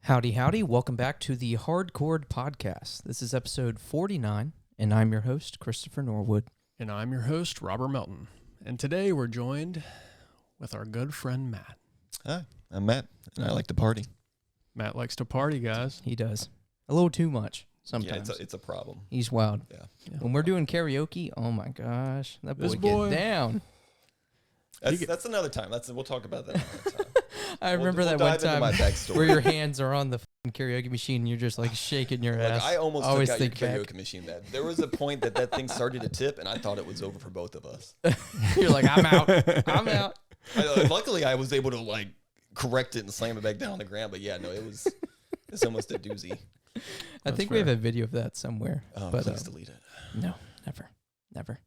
Howdy, howdy. Welcome back to the Hardcore Podcast. This is episode 49, and I'm your host, Christopher Norwood. And I'm your host, Robert Melton. And today we're joined with our good friend, Matt. Hi, I'm Matt, and I like to party. Matt likes to party, guys. He does. A little too much sometimes. Yeah, it's a problem. He's wild. Yeah. When we're doing karaoke, oh my gosh, that This boy get down. That's another time. We'll talk about that another time. I remember that dive one into time my backstory. where your hands are on the karaoke machine and you're just like shaking your ass. I almost always took out your think back. karaoke machine. There was a point that thing started to tip, and I thought it was over for both of us. You're like, I'm out. I'm out. Luckily, I was able to correct it and slam it back down on the ground. But yeah, no, it's almost a doozy. I think we have a video of that somewhere. Oh, but, please delete it. No, never.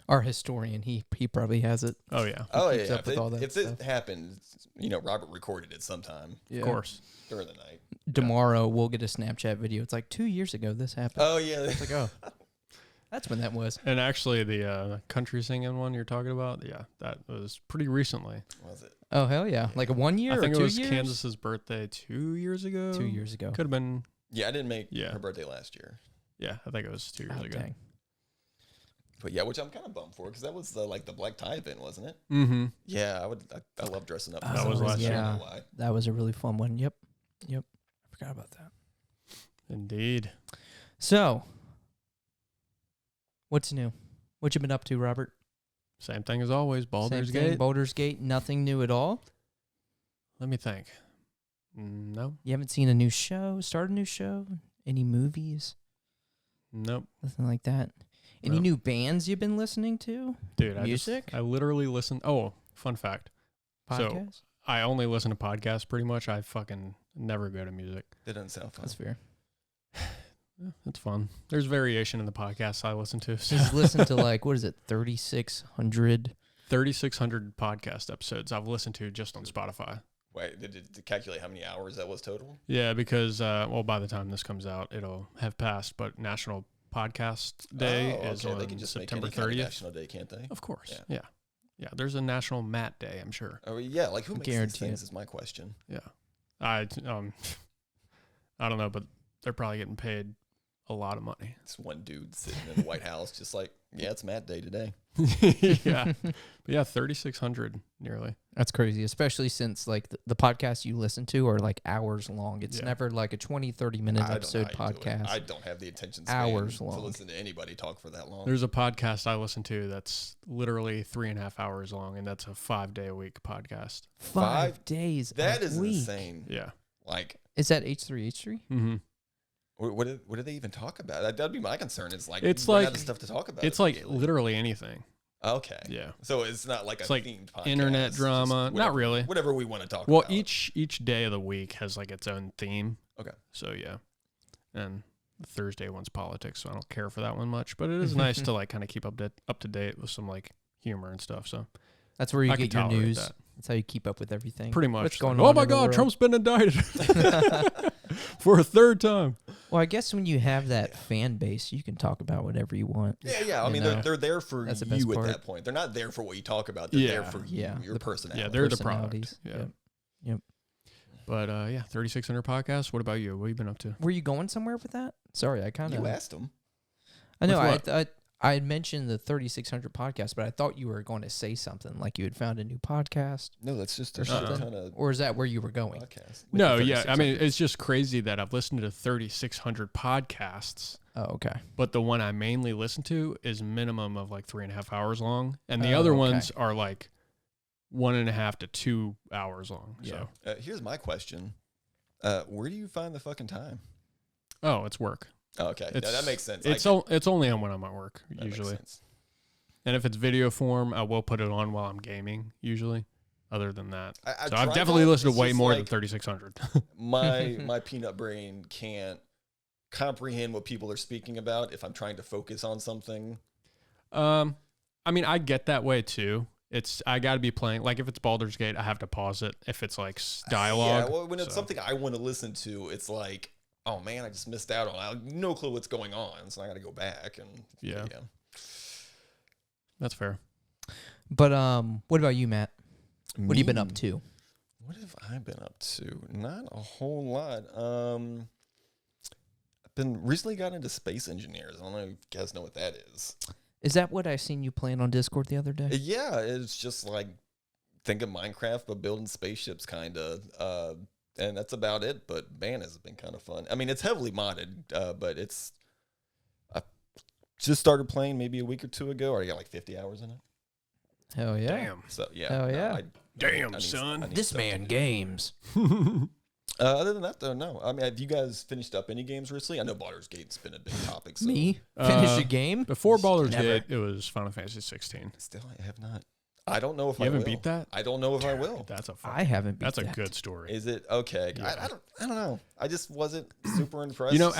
Our historian, he probably has it. Oh, yeah. Oh keeps yeah. up with all that If stuff. it happened, Robert recorded it sometime Yeah. Of course. during the night. Tomorrow we'll get a Snapchat video. It's like 2 years ago this happened. Oh yeah. It's like, oh, that's when that was. And actually, the country singing one you're talking about, yeah, that was pretty recently. Was it? Oh, hell yeah. Like a 1 year I or think 2 it was years? Kansas's birthday 2 years ago. 2 years ago. Could have been, Yeah, I didn't make Yeah. her birthday last year. yeah, I think it was 2 years Oh, ago. dang. But yeah, which I'm kind of bummed for because that was the black tie event, wasn't it? Mm-hmm. Yeah, I love dressing up. That was last year. I don't Yeah. know why. That was a really fun one. Yep. I forgot about that. Indeed. So, what's new? What you been up to, Robert? Same thing as always, Baldurs Same thing, Gate. Baldurs Gate, nothing new at all? Let me think. No. You haven't seen a new show, start a new show? Any movies? Nope. Nothing like that? Any Nope. new bands you've been listening to? Dude, Music? I literally listen. Oh, fun fact. So- Podcasts? I only listen to podcasts pretty much. I fucking never go to music. That doesn't sound fun. That's fair. Yeah, it's fun. There's variation in the podcasts I listen to. So Just listen to 3,600. 3,600 podcast episodes I've listened to just on Spotify. Wait, to calculate how many hours that was total? Yeah, because, by the time this comes out, it'll have passed, but National Podcast Day is They on can just September make any kind of 30th. National Day, can't they? Of course. Yeah. Yeah, there's a National Matt Day, I'm sure. Oh yeah, who makes these Guarantee things it. is my question. Yeah. I don't know, but they're probably getting paid a lot of money. It's one dude sitting in the White House, just it's Matt Day today. Yeah. But yeah, 3,600 nearly. That's crazy, especially since the podcasts you listen to are hours long. It's Yeah. never like a 20, 30-minute I episode don't know how you do it. podcast. I don't have the attention span Hours to long. listen to anybody talk for that long. There's a podcast I listen to that's literally 3.5 hours long, and that's a 5-day-a-week podcast. 5 days That a is week. insane. Yeah. Is that H3H3? Mm-hmm. What do they even talk about? That'd be my concern. It's It's you run like- out of stuff to talk about. It's literally anything. Okay. Yeah. So it's not like It's a like themed podcast. internet It's drama. just Not really. Whatever we want to talk Well, about. each day of the week has its own theme. Okay. So yeah, and the Thursday one's politics, so I don't care for that one much. But it is nice to kind of keep up to date with some humor and stuff. So That's where you I can get your tolerate news. that. That's how you keep up with everything. Pretty much. What's going Like, on? oh my in the God, world. Trump's been indicted for a third time. Well, I guess when you have that fan base, you can talk about whatever you want. Yeah. I You mean, know, they're there for that's the best you at part. that point. They're not there for what you talk about. They're there Yeah. for Yeah. your personality. Yeah, they're the product. Personalities. Yeah. Yep. But 3,600 podcasts. What about you? What have you been up to? Were you going somewhere with that? Sorry, I kind of. You asked them. I know. With I had mentioned the 3,600 podcast, but I thought you were going to say something like you had found a new podcast No, that's just or a something. ton of Or is that where you were going? podcasts. with No, the yeah. I mean, 3,600? it's just crazy that I've listened to 3,600 podcasts, Oh, okay. but the one I mainly listen to is minimum of 3.5 hours long, and the Oh, other okay. ones are 1.5 to 2 hours long. Yeah. So, Here's my question. Where do you find the fucking time? oh, it's work. Oh, okay. It's, that makes sense. It's only on when I'm at work That makes usually, sense. and if it's video form, I will put it on while I'm gaming usually. Other than that, I so tried I've definitely that. listened It's to way just more than 3,600. my peanut brain can't comprehend what people are speaking about if I'm trying to focus on something. I mean, I get that way too. I got to be playing. If it's Baldurs Gate, I have to pause it. If it's dialogue. Yeah, well, when it's something I want to listen to, it's like, oh man, I just missed out on it. I have no clue what's going on, so I got to go back and Yeah. That's fair. But what about you, Matt? What have you been up to? What have I been up to? Not a whole lot. I've been recently got into Space Engineers. I don't know if you guys know what that is. Is that what I seen you playing on Discord the other day? Yeah, it's just like think of Minecraft but building spaceships, kind of. And that's about it. But man, has it been kind of fun. I mean, it's heavily modded, but it's. I just started playing maybe a week or two ago. I got like 50 hours in it. Hell yeah. Damn. So yeah. Hell yeah. Damn, I need son. stuff This to man do. games. Other than that, though, no. I mean, have you guys finished up any games recently? I know Baldur's Gate's been a big topic. So. Me? Finish a Uh, game? Before Baldur's Never. Gate, it was Final Fantasy 16. Still, I have not. I don't know if You I haven't will. beat that? I don't know if I will. That's a I haven't beat that's a that. good story. Is it okay? Yeah. I don't know. I just wasn't super impressed. You know,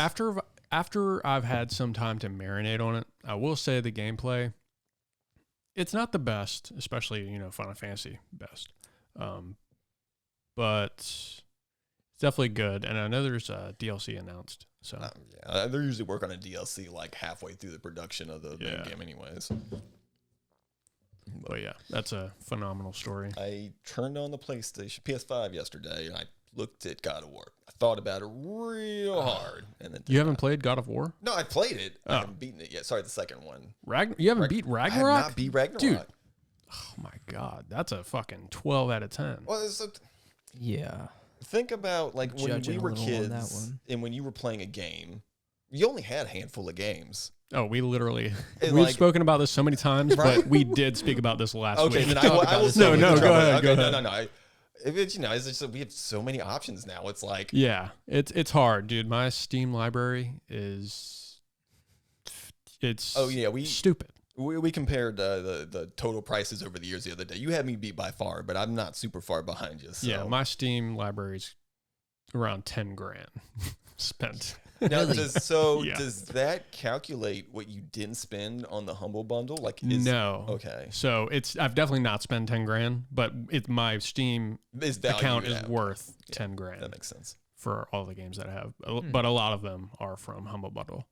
after I've had some time to marinate on it, I will say the gameplay, it's not the best, especially, Final Fantasy best. But it's definitely good. And I know there's a DLC announced. So yeah, they usually work on a DLC like halfway through the production of the main Yeah. game, anyways. but yeah, that's a phenomenal story. I turned on the PlayStation PS5 yesterday, and I looked at God of War. I thought about it real hard, and then You haven't played God of War? No, I played it. I Oh. haven't beaten it yet. Sorry, the second one. You haven't beat I have Ragnarok? not beat Ragnarok. Dude. Oh my God, that's a fucking 12 out of 10. Well, Yeah. think about like when Judging we a were little on that kids, one. and when you were playing a game, you only had a handful of games. Oh, we literally And we've like- spoken about this so many times, Right? but we did speak about this last Okay, week. then I will about this say later. No, with go trouble. ahead, go Okay, ahead. No. If it's it's just that we have so many options now. It's like Yeah, it's hard, dude. My Steam library it's oh yeah, we stupid. compared the total prices over the years the other day. You had me beat by far, but I'm not super far behind you. So. Yeah, my Steam library's around 10 grand spent. Now, Really? Yeah. does that calculate what you didn't spend on the Humble Bundle? Like, is, No. Okay. So I've definitely not spent 10 grand, but my Steam Is value account is that. worth Yeah, 10 grand That makes sense. for all the games that I have. But a lot of them are from Humble Bundle.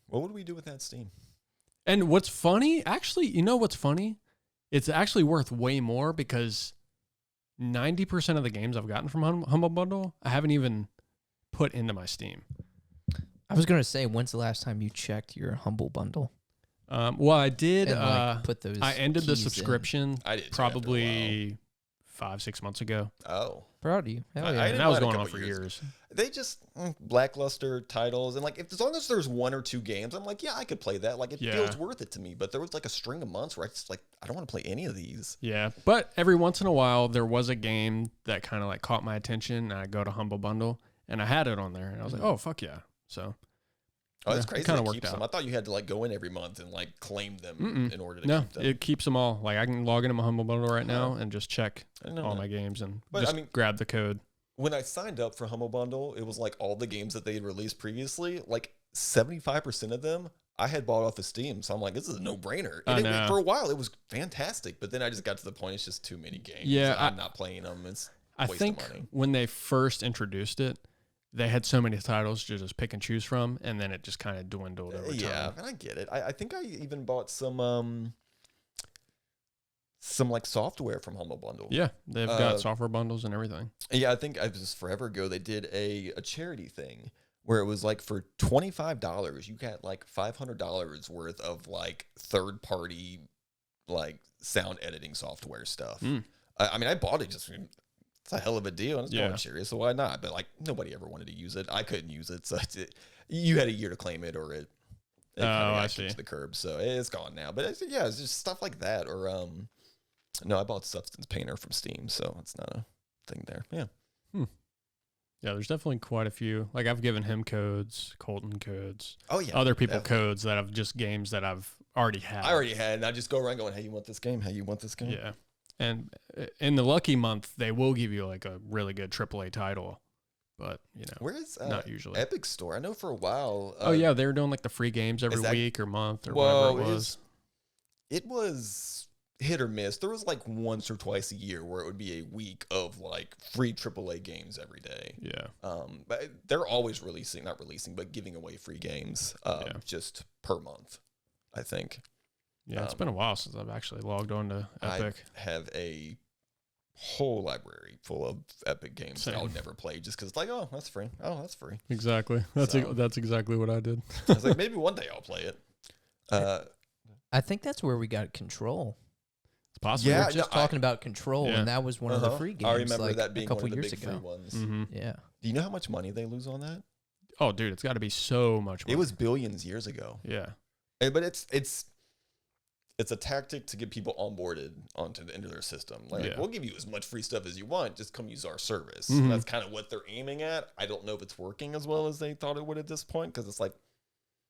What would we do with that Steam? And what's funny, actually, you know what's funny? It's actually worth way more because 90% of the games I've gotten from Humble Bundle, I haven't even put into my Steam. I was going to say, when's the last time you checked your Humble Bundle? Well, I did. And like, put those I ended the keys in? subscription I did too, probably 5-6 months ago. Oh, Proud of you. Hell I yeah. didn't And that was mind a going on couple for years. years. they just lackluster titles, and like as long as there's one or two games, I'm like, yeah, I could play that. Like it Yeah. feels worth it to me. But there was like a string of months where I just like I don't want to play any of these. Yeah, but every once in a while, there was a game that kind of like caught my attention, and I go to Humble Bundle, and I had it on there, and I was like, oh, fuck yeah. So, Oh, yeah, it's it crazy. kinda It worked keeps them. out. I thought you had to like go in every month and like claim them Mm-mm. in order to no, keep them. it keeps them all. Like, I can log into my Humble Bundle right now Huh. and just check I didn't know all that. my games and But, just I mean- grab the code. When I signed up for Humble Bundle, it was like all the games that they had released previously. Like 75% of them I had bought off of Steam. So I'm like, this is a no brainer. I And know. for a while, it was fantastic. But then I just got to the point, it's just too many games. Yeah, I'm not playing them. It's I waste of think money. when they first introduced it, they had so many titles to just pick and choose from, and then it just kind of dwindled over Yeah, time. and I get it. I think I even bought some like software from Humble Bundle. Yeah, they've got software bundles and everything. Yeah, I think it was forever ago. They did a charity thing where it was like for $25, you got like $500 worth of like third party like sound editing software stuff. Mm. I mean, I bought it just. It's a hell of a deal, and it's Yeah. going serious, so why not? But like nobody ever wanted to use it. I couldn't use it, so you had a year to claim it, or it kinda I got see. kicked to the curb. So it's gone now. But it's just stuff like that, or no, I bought Substance Painter from Steam, so it's not a thing there. Yeah. Yeah, there's definitely quite a few. Like, I've given him codes, Colton codes, Oh yeah. other people definitely. codes that have just games that I've already had. I already had, and I just go around going, "Hey, you want this game? Hey, you want this game?" Yeah. And in the lucky month, they will give you like a really good AAA title, but Where's not usually. Epic Store? I know for a while. Oh yeah, they were doing like the free games every that- week or month or Well, whatever it was. it was hit or miss. There was like once or twice a year where it would be a week of like free AAA games every day. Yeah. But they're always not releasing, but giving away free games just per month, I think. Yeah, it's been a while since I've actually logged on to Epic. I have a whole library full of Epic games that I Same. would never play just because it's like, oh, that's free. Oh, that's free. Exactly. That's So- that's exactly what I did. I was like, maybe one day I'll play it. I think that's where we got Control. It's possible. Yeah, We were just no, talking about Control, Yeah. and that was one of the Uh-huh. free games. I remember like, that being a couple one of the years big ago. free ones. Mm-hmm. Yeah. Do you know how much money they lose on that? Oh, dude, it's got to be so much money. It was billions years ago. Yeah. But it's a tactic to get people onboarded into their system. Like, Yeah. we'll give you as much free stuff as you want. Just come use our service. Mhm. That's kind of what they're aiming at. I don't know if it's working as well as they thought it would at this point, because it's like,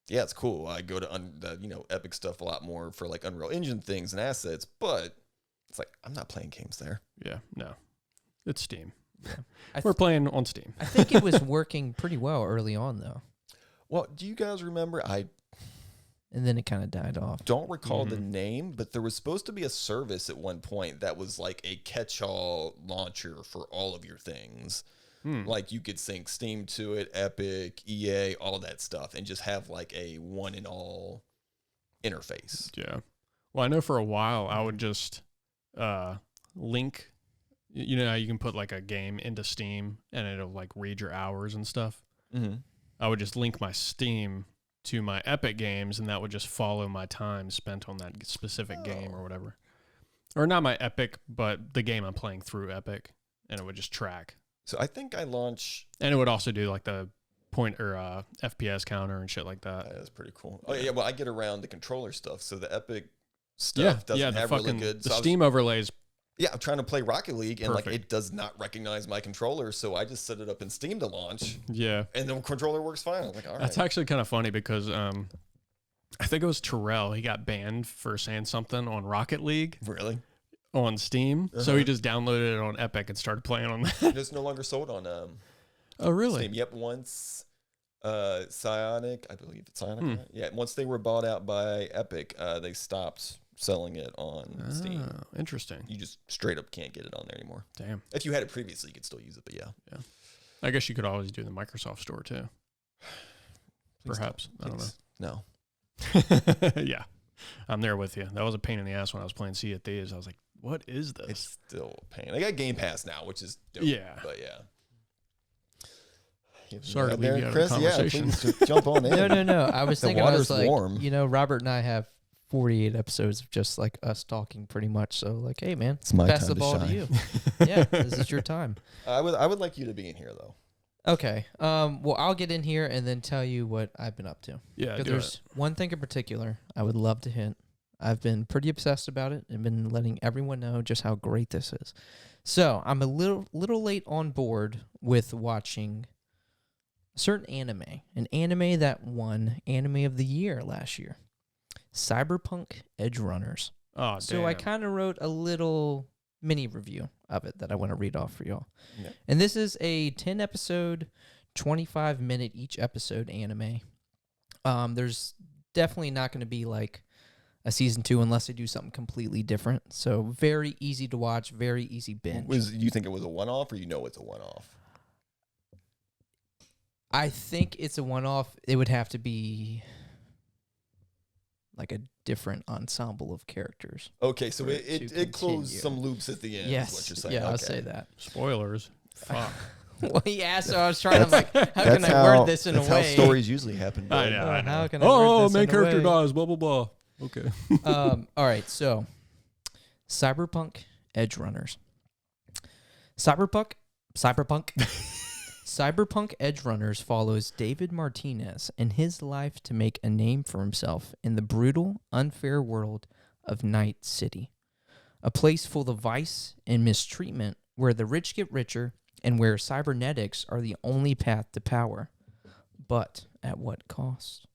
yeah, it's cool. I go to Epic stuff a lot more for like Unreal Engine things and assets, but it's like I'm not playing games there. Yeah. No. It's Steam. I We're th- playing on Steam. I think it was working pretty well early on, though. Well, do you guys remember? I And then it kind of died off. don't recall the Mhm. name, but there was supposed to be a service at one point that was like a catch-all launcher for all of your things. Like you could sync Steam to it, Epic, EA, all of that stuff, and just have like a one and all interface. Yeah. Well, I know for a while I would just link. You know how you can put like a game into Steam and it'll like read your hours and stuff. Mm-hmm. I would just link my Steam to my Epic games, and that would just follow my time spent on that specific game or whatever. Or not my Epic, but the game I'm playing through Epic, and it would just track. So I think I launch. And it would also do like the point or FPS counter and shit like that. That's pretty cool. Oh yeah, well I get around the controller stuff, so the Epic stuff doesn't the have fucking really good. the So Steam overlays. Yeah, I'm trying to play Rocket League, and like Perfect. it does not recognize my controller, so I just set it up in Steam to launch, Yeah. and the controller works fine. I'm like, all right. That's actually kind of funny because I think it was Terrell. He got banned for saying something on Rocket League Really? on Steam. So Uh-huh. he just downloaded it on Epic and started playing on that. It's no longer sold on Oh, really? Steam. Yep, once Psionic, I believe it's Psionic. Hmm. Right? Yeah, once they were bought out by Epic, they stopped selling it on Steam. Oh, interesting. You just straight up can't get it on there anymore. Damn. If you had it previously, you could still use it, but yeah. I guess you could always do the Microsoft Store too. Please Perhaps. I don't know. Please. No. Yeah. I'm there with you. That was a pain in the ass when I was playing Sea of Thieves. I was like, what is this? It's still a pain. I got Game Pass now, which is dope, Yeah. but yeah. Sorry to Out leave there, you out of Chris? conversation. Yeah, please jump on in. No. I was The thinking, I was water's like, warm. Robert and I have 48 episodes of just like us talking pretty much. So like, hey man, It's my pass time the ball to shine. you. Yeah, this is your time. I would like you to be in here though. Okay. Well, I'll get in here and then tell you what I've been up to. Yeah, Because do there's one thing in particular I would love to hint. I've been pretty obsessed about it and been letting everyone know just how great this is. So I'm a little late on board with watching a certain anime, an anime that won Anime of the Year last year, Cyberpunk Edge Runners. Oh, So I damn. kind of wrote a little mini review of it that I want to read off for y'all. Yeah. And this is a 10 episode, 25 minute each episode anime. There's definitely not going to be like a season 2 unless they do something completely different. So very easy to watch, very easy binge. You think it was a one-off, or it's a one-off? I think it's a one-off. It would have to be like a different ensemble of characters. Okay, so For it it to it closed continue. some loops at the end. Yes. Is what you're saying. Yeah, I'll Okay. say that. Spoilers. Fuck. Well, yeah, so I was trying to like, how can I word this in a That's way? how stories usually happen. I Bill. know. I know. How can I word this main in a character way? dies. Blah blah blah. Okay. All right, so Cyberpunk Edge Runners. Cyberpunk Edge Runners follows David Martinez and his life to make a name for himself in the brutal, unfair world of Night City, a place full of vice and mistreatment where the rich get richer and where cybernetics are the only path to power. But at what cost?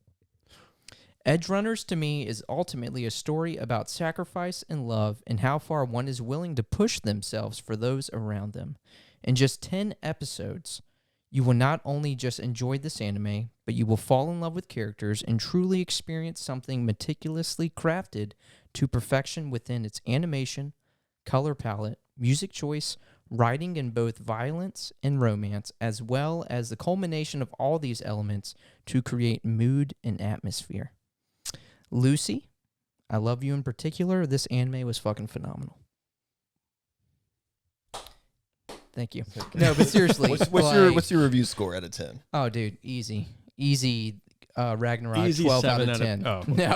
Edge Runners to me is ultimately a story about sacrifice and love and how far one is willing to push themselves for those around them. In just 10 episodes, you will not only just enjoy this anime, but you will fall in love with characters and truly experience something meticulously crafted to perfection within its animation, color palette, music choice, writing in both violence and romance, as well as the culmination of all these elements to create mood and atmosphere. Lucy, I love you in particular. This anime was fucking phenomenal. Thank you. No, but seriously, what's your review score out of 10? Oh, dude, easy. Ragnarok, Easy 12 out 7 of 10. oh. No.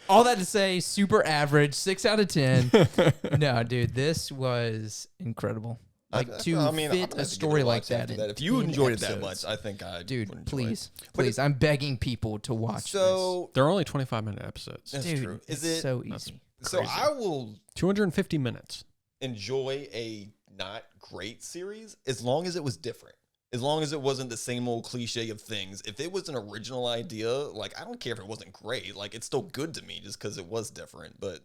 All that to say, super average, 6 out of 10. No, dude, this was incredible. Like, I'm fit a story like that. If you enjoyed it that much, I think I Dude, please, I'm begging people to watch this. They're only 25-minute episodes. That's Dude, true. Is it so easy? So I will 250 minutes. enjoy a not great series as long as it was different. As long as it wasn't the same old cliche of things. If it was an original idea, like, I don't care if it wasn't great. Like, it's still good to me just because it was different. But,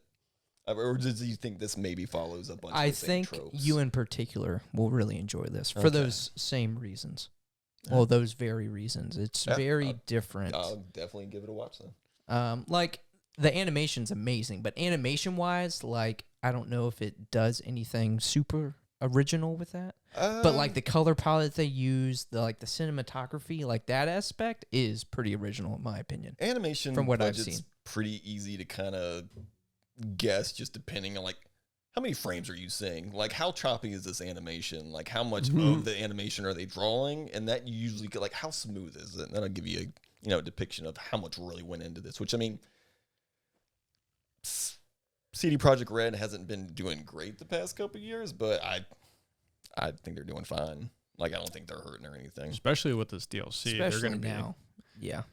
or do you think this maybe follows a bunch of the same tropes? I think you in particular will really enjoy this for those same reasons. Well, those very reasons. It's very different. I'll definitely give it a watch then. Like, the animation's amazing, but animation-wise, like, I don't know if it does anything super original with that. But like the color palette they use, the cinematography, like that aspect is pretty original in my opinion. Animation from what I've seen, pretty easy to kind of guess just depending on like how many frames are you seeing, like how choppy is this animation, like how much of the animation are they drawing, and that you usually get like how smooth is it, and that'll give you a depiction of how much really went into this. Which I mean, CD Projekt Red hasn't been doing great the past couple of years, but I think they're doing fine. Like, I don't think they're hurting or anything. Especially with this DLC. They're going to be now. Yeah.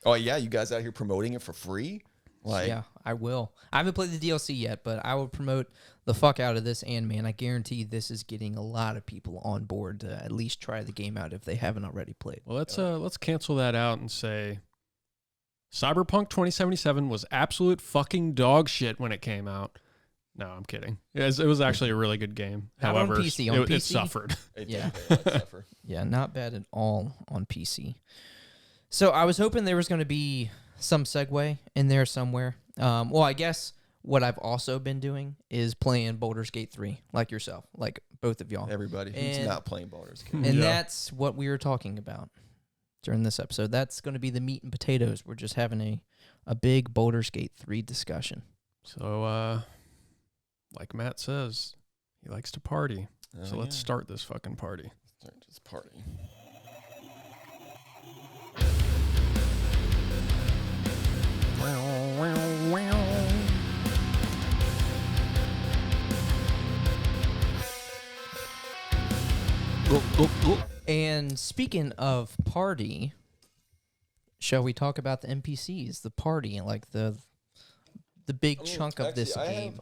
Oh, yeah? You guys out here promoting it for free? Like, yeah, I will. I haven't played the DLC yet, but I will promote the fuck out of this, and, man, I guarantee this is getting a lot of people on board to at least try the game out if they haven't already played. Well, let's cancel that out and say Cyberpunk 2077 was absolute fucking dog shit when it came out. No, I'm kidding. It was actually a really good game. Not However, on PC. On PC, it suffered. it yeah. did suffer. Yeah, not bad at all on PC. So I was hoping there was going to be some segue in there somewhere. Well, I guess what I've also been doing is playing Baldurs Gate 3, like yourself, like both of y'all. Everybody who's not playing Baldur's Gate. And that's what we were talking about during this episode. That's going to be the meat and potatoes. We're just having a big Baldurs Gate 3 discussion. So, like Matt says, he likes to party. So let's start this fucking party. Start this party. And speaking of party, shall we talk about the NPCs, the party, and like the big chunk of this game?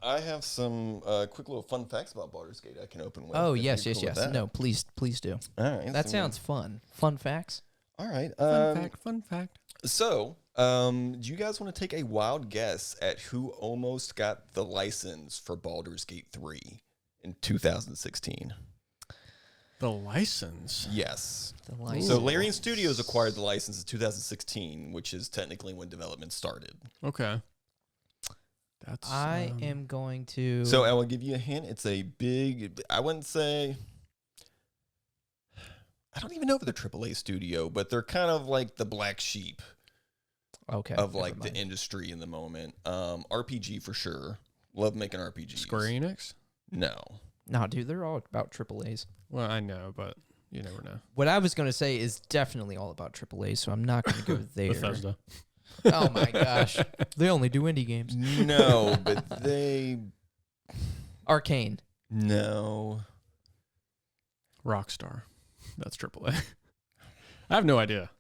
I have some quick little fun facts about Baldur's Gate I can open with. Oh, yes. No, please do. All right. That sounds fun. Fun facts? All right. Fun fact. So, do you guys want to take a wild guess at who almost got the license for Baldur's Gate 3 in 2016? The license? Yes. The license. So, Larian Studios acquired the license in 2016, which is technically when development started. Okay. I am going to... So, I will give you a hint. It's a big... I wouldn't say... I don't even know if they're AAA studio, but they're kind of like the black sheep of like the industry in the moment. RPG for sure. Love making RPGs. Square Enix? No. No, dude, they're all about AAAs. Well, I know, but you never know. What I was going to say is definitely all about AAA, so I'm not going to go there. Bethesda. Oh my gosh. They only do indie games. No, but they... Arcane. No. Rockstar. That's AAA. I have no idea.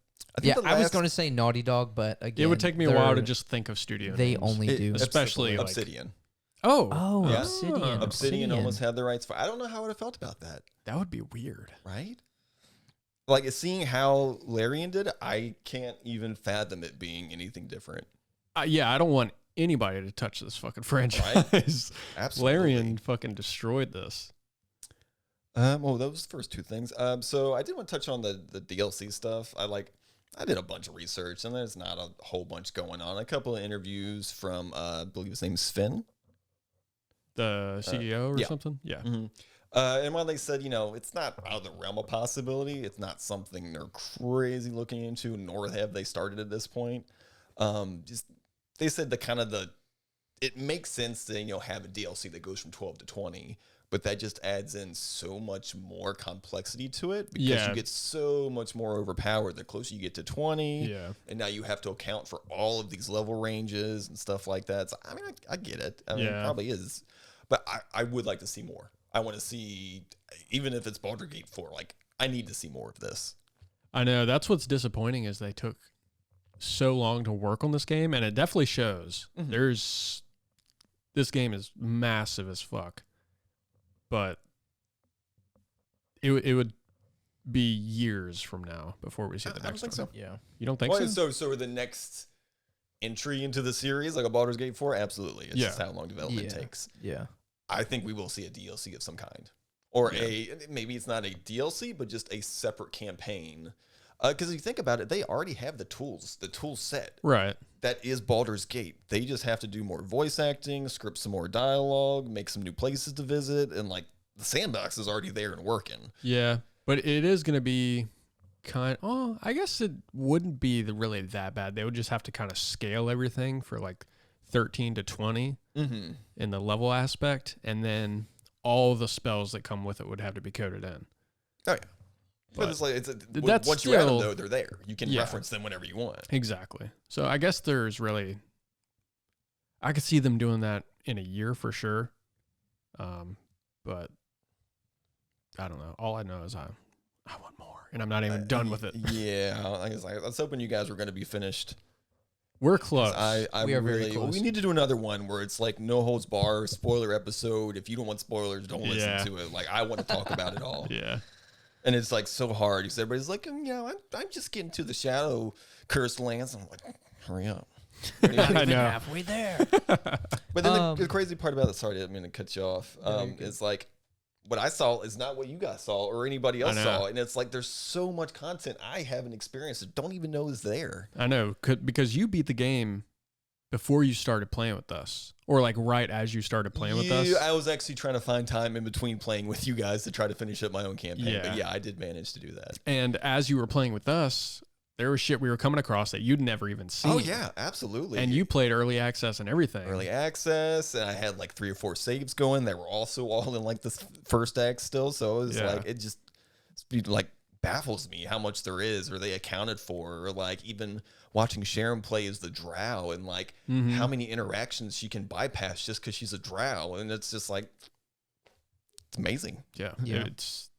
I was going to say Naughty Dog, but again... It would take me a while to just think of studio They names. only do. Especially like... Obsidian. Oh. Yeah. Obsidian. Obsidian almost had the rights for... I don't know how I would have felt about that. That would be weird. Right? Like, seeing how Larian did, I can't even fathom it being anything different. Yeah, I don't want anybody to touch this fucking franchise. Right? Absolutely. Larian fucking destroyed this. Well, those first two things. So I did want to touch on the DLC stuff. I did a bunch of research, and there's not a whole bunch going on. A couple of interviews from, I believe his name's Finn. The CEO or yeah. something? Yeah. Mm-hmm. And while they said, it's not out of the realm of possibility, it's not something they're crazy looking into, nor have they started at this point. They said it makes sense to, have a DLC that goes from 12 to 20, but that just adds in so much more complexity to it because Yeah. you get so much more overpowered the closer you get to 20. Yeah. And now you have to account for all of these level ranges and stuff like that. So, I mean, I get it. I mean, it Yeah. probably is. But I would like to see more. I want to see, even if it's Baldur's Gate 4, like, I need to see more of this. I know. That's what's disappointing is they took so long to work on this game, and it definitely shows. Mhm. This game is massive as fuck, but it would be years from now before we see the I don't next think one. so. Yeah. You don't think Well, so? so the next entry into the series, like a Baldur's Gate 4, absolutely. It's just how long development takes. Yeah. I think we will see a DLC of some kind. Or maybe it's not a DLC, but just a separate campaign. Because if you think about it, they already have the tool set. Right. That is Baldur's Gate. They just have to do more voice acting, script some more dialogue, make some new places to visit, and like the sandbox is already there and working. Yeah, but it is going to be I guess it wouldn't be really that bad. They would just have to kind of scale everything for like 13 to 20 in the level aspect, and then all the spells that come with it would have to be coded in. Oh yeah. But it's like once you add them though, they're there. You can reference them whenever you want. Exactly. So I guess I could see them doing that in a year for sure. But I don't know. All I know is I want more, and I'm not even done with it. Yeah, I was hoping you guys were going to be finished. We're close. We are very close. We need to do another one where it's like no holds bar spoiler episode. If you don't want spoilers, don't listen to it. Like I want to talk about it all. Yeah. And it's like so hard because everybody's like, I'm just getting to the shadow cursed lands. I'm like, hurry up. I know. Halfway there. But then the crazy part about it, sorry, I didn't mean to cut you off, is like what I saw is not what you guys saw or anybody else saw. And it's like there's so much content I haven't experienced that don't even know is there. I know, because you beat the game before you started playing with us, or like right as you started playing with us. I was actually trying to find time in between playing with you guys to try to finish up my own campaign. Yeah. But yeah, I did manage to do that. And as you were playing with us, there was shit we were coming across that you'd never even seen. Oh yeah, absolutely. And you played early access and everything. Early access, and I had like 3 or 4 saves going that were also all in like this first act still. So it was like it just like baffles me how much there is, or they accounted for, or like even watching Sharon play as the drow and like how many interactions she can bypass just because she's a drow, and it's just like it's amazing. Yeah, it's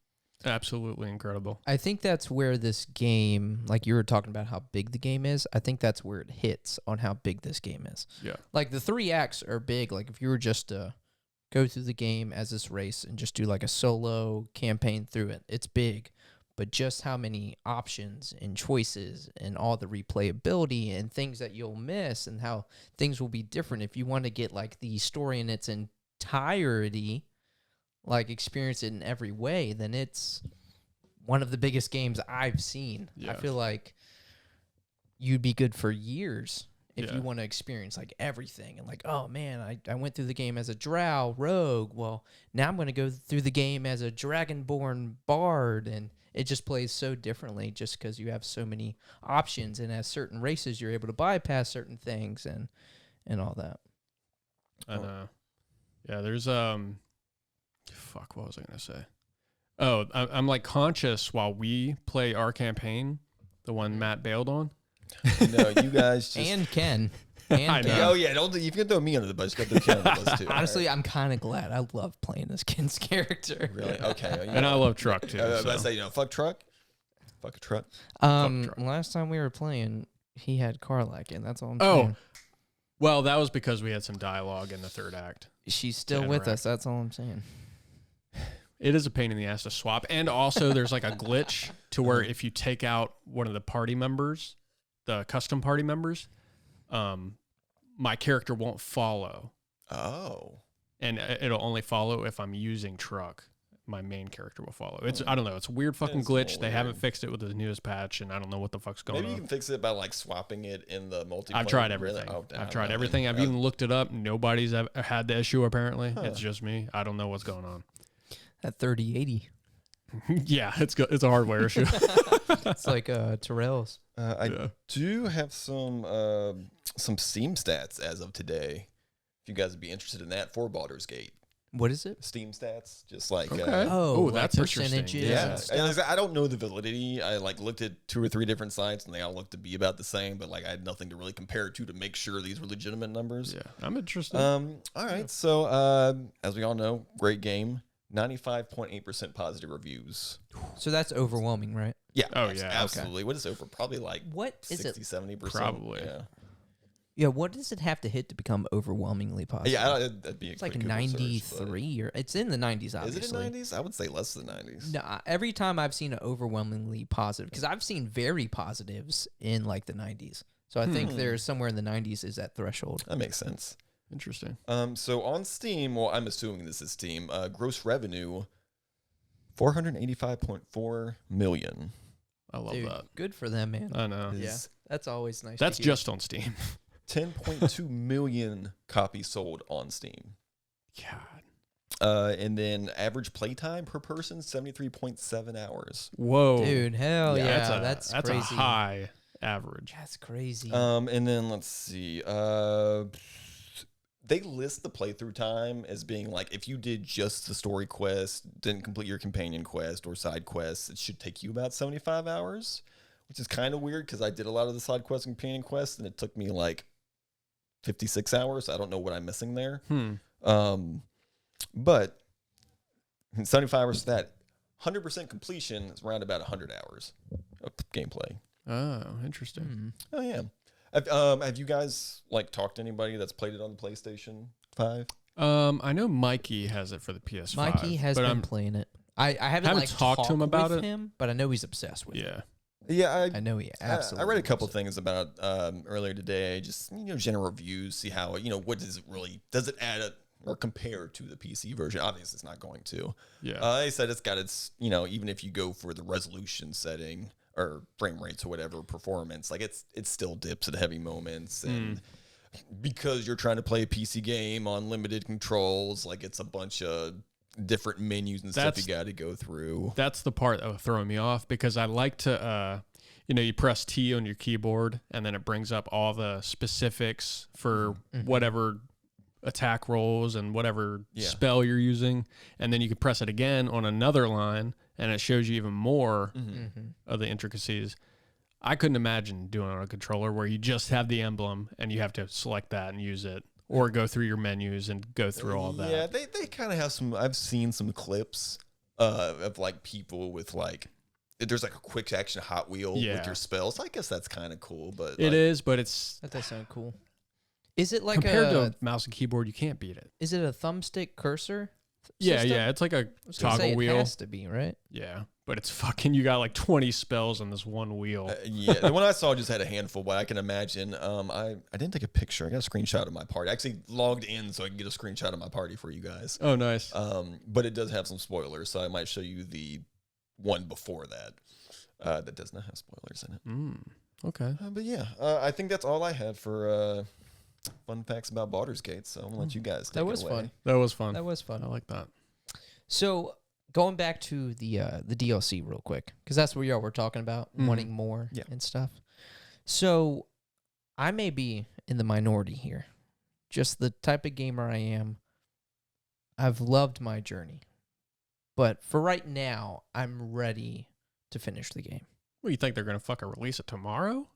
absolutely incredible. I think that's where this game, like you were talking about how big the game is, I think that's where it hits on how big this game is. Yeah. Like the 3 acts are big. Like if you were just to go through the game as this race and just do like a solo campaign through it, it's big. But just how many options and choices and all the replayability and things that you'll miss and how things will be different if you want to get like the story in its entirety, like experience it in every way, then it's one of the biggest games I've seen. Yeah. I feel like you'd be good for years if you want to experience like everything and like, oh man, I went through the game as a drow rogue. Well, now I'm going to go through the game as a dragonborn bard, and it just plays so differently just because you have so many options, and as certain races you're able to bypass certain things and all that. I know. Yeah, there's fuck, what was I gonna say? Oh, I'm like conscious while we play our campaign, the one Matt bailed on. No, you guys just And Ken. I know. Oh yeah, don't you can throw me under the bus. You got to throw Ken under the bus too. Honestly, I'm kind of glad. I love playing this Ken's character. Really? Okay. And I love Truck too. I so. say, fuck truck. Fuck a truck. Truck. Last time we were playing, he had Karlak, and that's all I'm Oh, saying. well, that was because we had some dialogue in the third act. She's still with us. That's all I'm saying. It is a pain in the ass to swap. And also there's like a glitch to where if you take out one of the party members, the custom party members, my character won't follow. Oh. And it'll only follow if I'm using Truck. My main character will follow. It's I don't know. It's a weird fucking glitch. They haven't fixed it with the newest patch, and I don't know what the fuck's going on. Maybe you can fix it by like swapping it in the multiplayer. I've tried everything. Really? I've tried everything. I've even looked it up. Nobody's had the issue apparently. It's just me. I don't know what's going on. At 3080. Yeah, it's a hardware issue. It's like Terrell's. I do have some Steam stats as of today. If you guys would be interested in that for Baldur's Gate. What is it? Steam stats, just like Okay. Oh, Ooh, that's interesting. percentages. yeah. and And stuff. I don't know the validity. I like looked at 2 or 3 different sites, and they all looked to be about the same. But like I had nothing to really compare it to make sure these were legitimate numbers. Yeah, I'm interested. All right. So as we all know, great game. 95.8% positive reviews. So that's overwhelming, right? Yeah. Oh, yeah, okay. Absolutely. What is over? Probably like What is 60, it? 70%. Probably. Yeah. Yeah, what does it have to hit to become overwhelmingly positive? Yeah, that'd be a It's like quick a Google search, 93 or it's in the 90s, but- obviously. Is it in 90s? I would say less than 90s. No, every time I've seen an overwhelmingly positive, because I've seen very positives in like the 90s. So I think there's somewhere in the 90s is that threshold. That makes sense. Interesting. So on Steam, well, I'm assuming this is Steam, gross revenue, $485.4 million. I love Dude, that. good for them, man. I know. Yeah, Is that's always nice. That's to hear. just on Steam. 10.2 million copies sold on Steam. God. And then average playtime per person, 73.7 hours. Whoa. Dude, hell yeah, That's crazy. a high average. That's crazy. And then let's see. They list the playthrough time as being like if you did just the story quest, didn't complete your companion quest or side quests, it should take you about 75 hours, which is kind of weird because I did a lot of the side quests and companion quests, and it took me like 56 hours. I don't know what I'm missing there. But 75 hours for that. 100% completion is around about 100 hours of gameplay. Oh, interesting. Oh yeah. Have you guys like talked to anybody that's played it on the PlayStation 5? I know Mikey has it for the PS5. Mikey has but been playing it. I haven't haven't like talked to him about with it. him, but I know he's obsessed with it. Yeah. Yeah, I know he absolutely. I read a couple loves it. things about earlier today, just general reviews, see how what does it add up or compare to the PC version? Obviously, it's not going to. Yeah. They said it's got its even if you go for the resolution setting or frame rates or whatever performance, like it still dips at heavy moments, and because you're trying to play a PC game on limited controls, like it's a bunch of different menus and stuff you got to go through. That's the part that was throwing me off because I like to, you press T on your keyboard and then it brings up all the specifics for whatever attack rolls and whatever spell you're using. And then you can press it again on another line and it shows you even more of the intricacies. I couldn't imagine doing it on a controller where you just have the emblem and you have to select that and use it. Or go through your menus and go through all that. Yeah, they kind of have some. I've seen some clips of like people with like, there's like a quick action Hot Wheel with your spells. I guess that's kind of cool, but it is, but it's That does sound cool. Is it like compared to a a mouse and keyboard, you can't beat it. Is it a thumbstick cursor? Yeah, system? yeah, it's like a I was gonna say toggle wheel. It has to be, right? Yeah, but it's fucking. You got like 20 spells on this one wheel. yeah, the one I saw just had a handful, but I can imagine. I didn't take a picture. I got a screenshot of my party. I actually logged in so I can get a screenshot of my party for you guys. Oh, nice. But it does have some spoilers, so I might show you the one before that that does not have spoilers in it. Okay. But yeah, I think that's all I have for fun facts about Baldur's Gate. So I'm gonna let you guys take That was it away. fun. That was fun. That was fun. I like that. So going back to the DLC real quick, because that's what y'all were talking about, wanting more and stuff. So I may be in the minority here. Just the type of gamer I am, I've loved my journey. But for right now, I'm ready to finish the game. What, you think they're going to fucking release it tomorrow?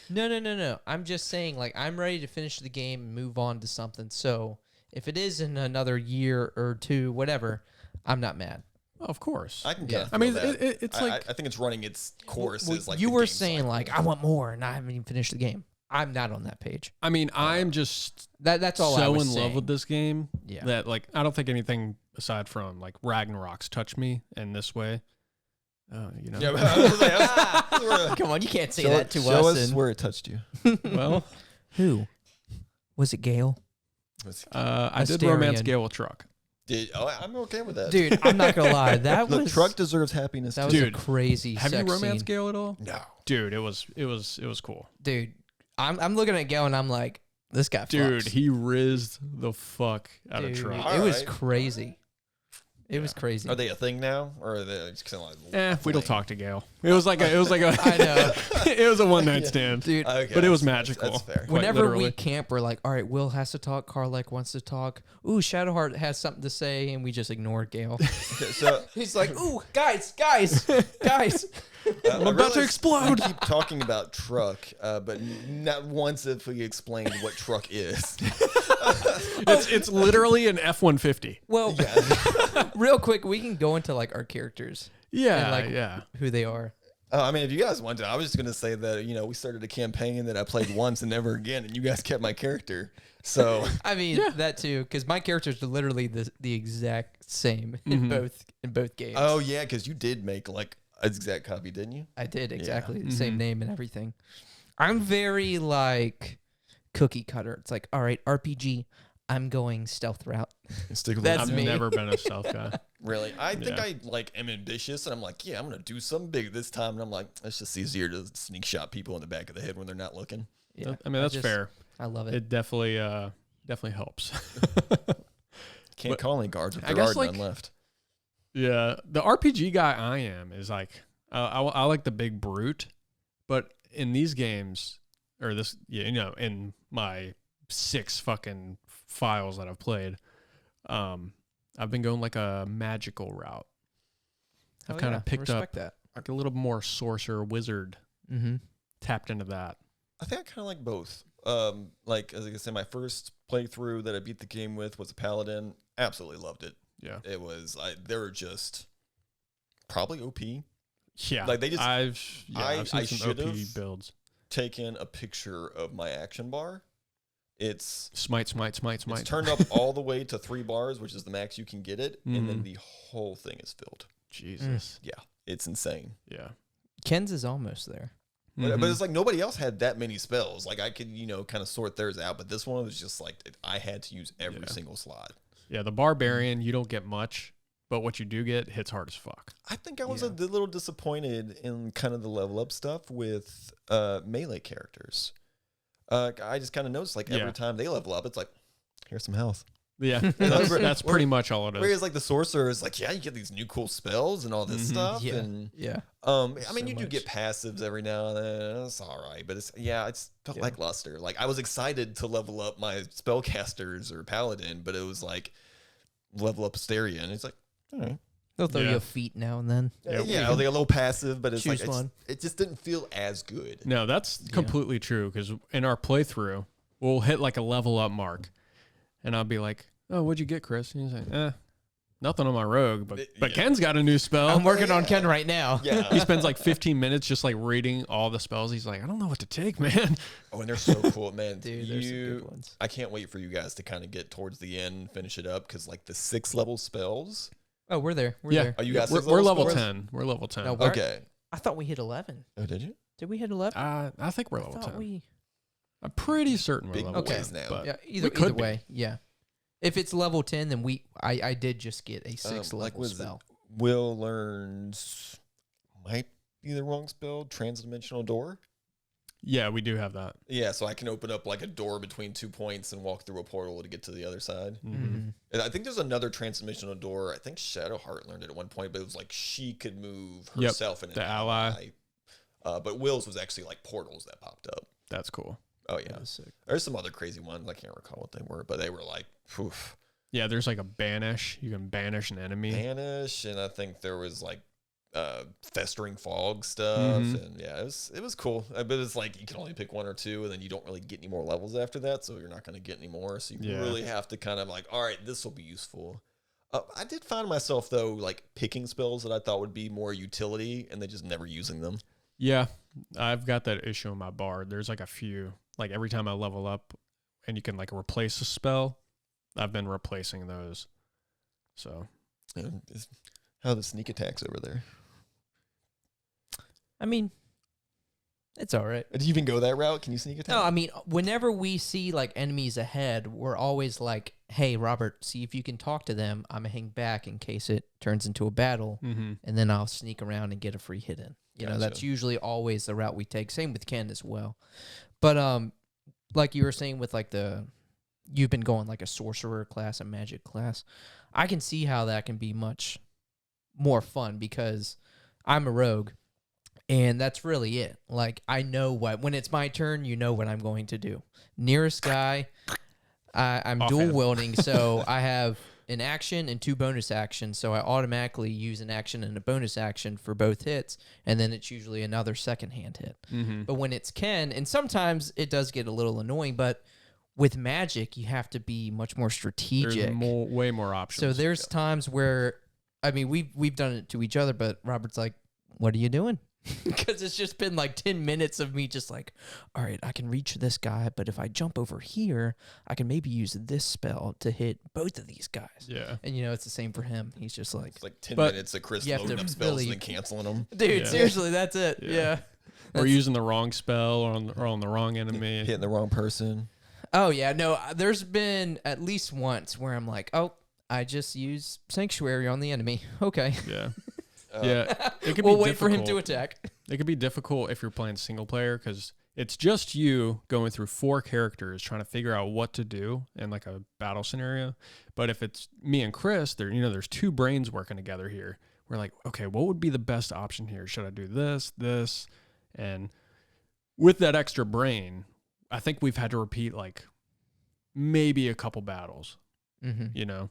No. I'm just saying, like, I'm ready to finish the game and move on to something. So if it is in another year or two, whatever, I'm not mad. Oh, of course. I can Yeah. kind of I mean, that. it's I like... I think it's running its course Well, as like you the were game saying, cycle. like, I want more, and I haven't even finished the game. I'm not on that page. I mean, I'm just That's all I so was in saying. love with this game Yeah. that, like, I don't think anything aside from, like, Ragnarok's touched me in this way. Yeah, but I was like, I was- Come on, you can't say show that to show us. and- where it touched you. Well, Who? Was it Gale? I did Asterion. romance Gale with Truck. I'm okay with that. Dude, I'm not gonna lie. That Look, was Truck deserves happiness. that was too. a crazy. Have you sex romanced scene. Gale at all? No. Dude, it was cool. Dude, I'm looking at Gale and I'm like, this guy. Dude, fucks. he rizzed the fuck out of Dude, Truck. it was Alright. crazy. It was crazy. Are they a thing now, or are they just kind of like? We don't talk to Gale. It was like a. I know. It was a one night stand, Dude. Okay, but it was that's magical. fair. Quite Whenever literally. we camp, we're like, all right, Will has to talk. Karlek wants to talk. Ooh, Shadowheart has something to say, and we just ignore Gale. Okay, so He's like, ooh, guys. I'm about to explode. I keep talking about truck, but not once have we explained what truck is. It's literally an F-150. Well, real quick, we can go into like our characters. Yeah, and, like, who they are. I mean, if you guys want to, I was just gonna say that we started a campaign that I played once and never again, and you guys kept my character. So I mean that too, because my characters are literally the exact same in both games. oh yeah, because you did make like an exact copy, didn't you? I did exactly the same name and everything. I'm very like cookie cutter. It's like, all right, RPG. I'm going stealth route. Stick with That's I've me. never been a stealth guy. Really, I think I like am ambitious, and I'm like, yeah, I'm gonna do something big this time. And I'm like, it's just easier to sneak shot people in the back of the head when they're not looking. Yeah, I mean, that's fair. I love it. It definitely helps. Can't call any guards if I there guess, are none like- left. Yeah, the RPG guy I am is like I like the big brute, but in these games or this, in my 6 fucking files that I've played, I've been going like a magical route. I've kind of picked up that. like a little more sorcerer wizard, tapped into that. I think I kind of like both. Like as I said, my first playthrough that I beat the game with was a paladin. Absolutely loved it. Yeah, It was. They were just probably OP. yeah. Like they just I've seen some OP should've builds. taken a picture of my action bar. It's Smite. It's turned up all the way to 3 bars, which is the max you can get it, and then the whole thing is filled. Jesus. Yeah, it's insane. Yeah. Ken's is almost there. But it's like nobody else had that many spells. Like I could, kind of sort theirs out, but this one was just like I had to use every single slot. Yeah, the barbarian, you don't get much, but what you do get hits hard as fuck. I think I was a little disappointed in kind of the level up stuff with melee characters. I just kind of noticed like every time they level up, it's like, here's some health. Yeah, that's pretty much all it is. Whereas like the sorcerer is like, yeah, you get these new cool spells and all this stuff. Yeah. And So I mean, you do much. get passives every now and then. It's all right, but it's felt lackluster. Like I was excited to level up my spellcasters or paladin, but it was like level up Asteria, and it's like, all right. They'll throw you a feat now and then. Yeah, like a little passive, but it's Choose like one. it just didn't feel as good. No, that's completely true, because in our playthrough, we'll hit like a level up mark, and I'll be like, oh, what'd you get, Chris? And he's like, nothing on my rogue, but Ken's got a new spell. I'm working on Ken right now. Yeah. He spends like 15 minutes just like reading all the spells. He's like, I don't know what to take, man. Oh, and they're so cool, man. Dude, there's some good ones. I can't wait for you guys to kind of get towards the end and finish it up, because like the 6 level spells. Oh, we're there. We're Yeah. there. Oh, you guys? We're level 10. We're level 10. No, Okay. I thought we hit 11. Oh, did you? Did we hit 11? I think we're I level thought 10. we. I'm pretty certain we're Big level boys 10. now. But Yeah, we either could be. way. Yeah. If it's level 10, then I did just get a 6 Like level was it spell. Will learns might be the wrong spell. Transdimensional door. Yeah, we do have that. Yeah, so I can open up like a door between 2 points and walk through a portal to get to the other side. Mm-hmm. And I think there's another transdimensional door. I think Shadowheart learned it at one point, but it was like she could move Yep, herself and the ally. But Will's was actually like portals that popped up. That's cool. Oh yeah, That was sick. there's some other crazy ones. I can't recall what they were, but they were like, oof, Yeah, there's like a banish. You can banish an enemy. banish, and I think there was like festering fog stuff, and yeah, it was cool. But it's like you can only pick 1 or 2, and then you don't really get any more levels after that, so you're not going to get any more. So you really have to kind of like, all right, this will be useful. I did find myself though like picking spells that I thought would be more utility, and then just never using them. Yeah, I've got that issue in my bard. There's like a few, like every time I level up and you can like replace a spell, I've been replacing those. So, How are the sneak attacks over there? I mean, it's all right. Do you even go that route? Can you sneak attack? No, I mean, whenever we see like enemies ahead, we're always like, "Hey, Robert, see if you can talk to them. I'm gonna hang back in case it turns into a battle, and then I'll sneak around and get a free hit in." You know, that's usually always the route we take. Same with Ken as well. But like you were saying with like you've been going like a sorcerer class, a magic class. I can see how that can be much more fun because I'm a rogue, and that's really it. Like, I know when it's my turn, you know what I'm going to do. Nearest guy, I'm dual Offhand. wielding, so I have an action and 2 bonus actions, so I automatically use an action and a bonus action for both hits, and then it's usually another second hand hit. Mm-hmm. But when it's Ken, and sometimes it does get a little annoying, but with magic, you have to be much more strategic. There's way more options. So there's times where, I mean, we've done it to each other, but Robert's like, "What are you doing?" Because it's just been like 10 minutes of me just like, all right, I can reach this guy, but if I jump over here, I can maybe use this spell to hit both of these guys. Yeah. And, it's the same for him. He's just like, It's like 10 But minutes of Chris you have loading to up spells really- and then canceling them. dude, Yeah. seriously, that's it. Yeah. Yeah. Or using the wrong spell or on the wrong enemy. Hitting the wrong person. Oh, yeah. No, there's been at least once where I'm like, oh, I just use Sanctuary on the enemy. Okay. Yeah. Uh, Yeah. It could We'll be wait for him to difficult. attack. It could be difficult if you're playing single player because it's just you going through 4 characters trying to figure out what to do in like a battle scenario. But if it's me and Chris, there's 2 brains working together here. We're like, okay, what would be the best option here? Should I do this? And with that extra brain, I think we've had to repeat like maybe a couple battles, Mm-hmm.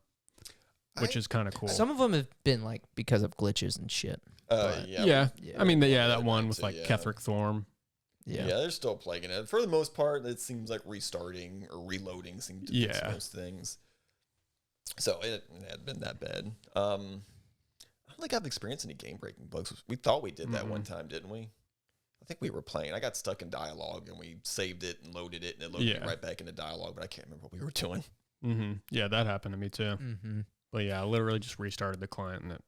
which is kind of cool. Some of them have been like because of glitches and shit. yeah. I mean, Yeah, that one with too, like yeah. Ketheric Thorm. Yeah. they're still plaguing it. For the most part, it seems like restarting or reloading seems to fix Yeah. most things. So it hadn't been that bad. I don't think I've experienced any game-breaking bugs. We thought we did that one time, didn't we? I think we were playing. I got stuck in dialogue, and we saved it and loaded it, and it loaded me right back into dialogue, but I can't remember what we were doing. Mm-hmm. Yeah, that happened to me too. Mm-hmm. But yeah, I literally just restarted the client and it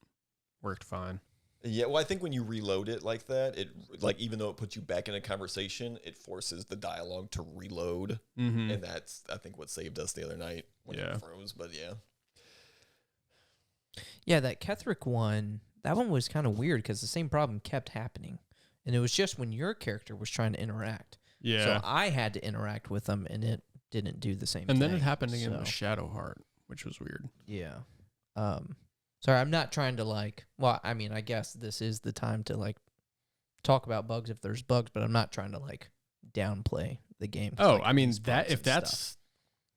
worked fine. Yeah, well, I think when you reload it like that, it like even though it puts you back in a conversation, it forces the dialogue to reload, and that's I think what saved us the other night when it froze. But Yeah, that Ketheric one, that one was kind of weird because the same problem kept happening. And it was just when your character was trying to interact. Yeah. So I had to interact with them, and it didn't do the same thing. And then it happened again so, with Shadowheart, which was weird. Yeah. Sorry, I'm not trying to I mean, I guess this is the time to talk about bugs if there's bugs, but I'm not trying to downplay the game. Oh, I mean, there's bugs if and that's stuff.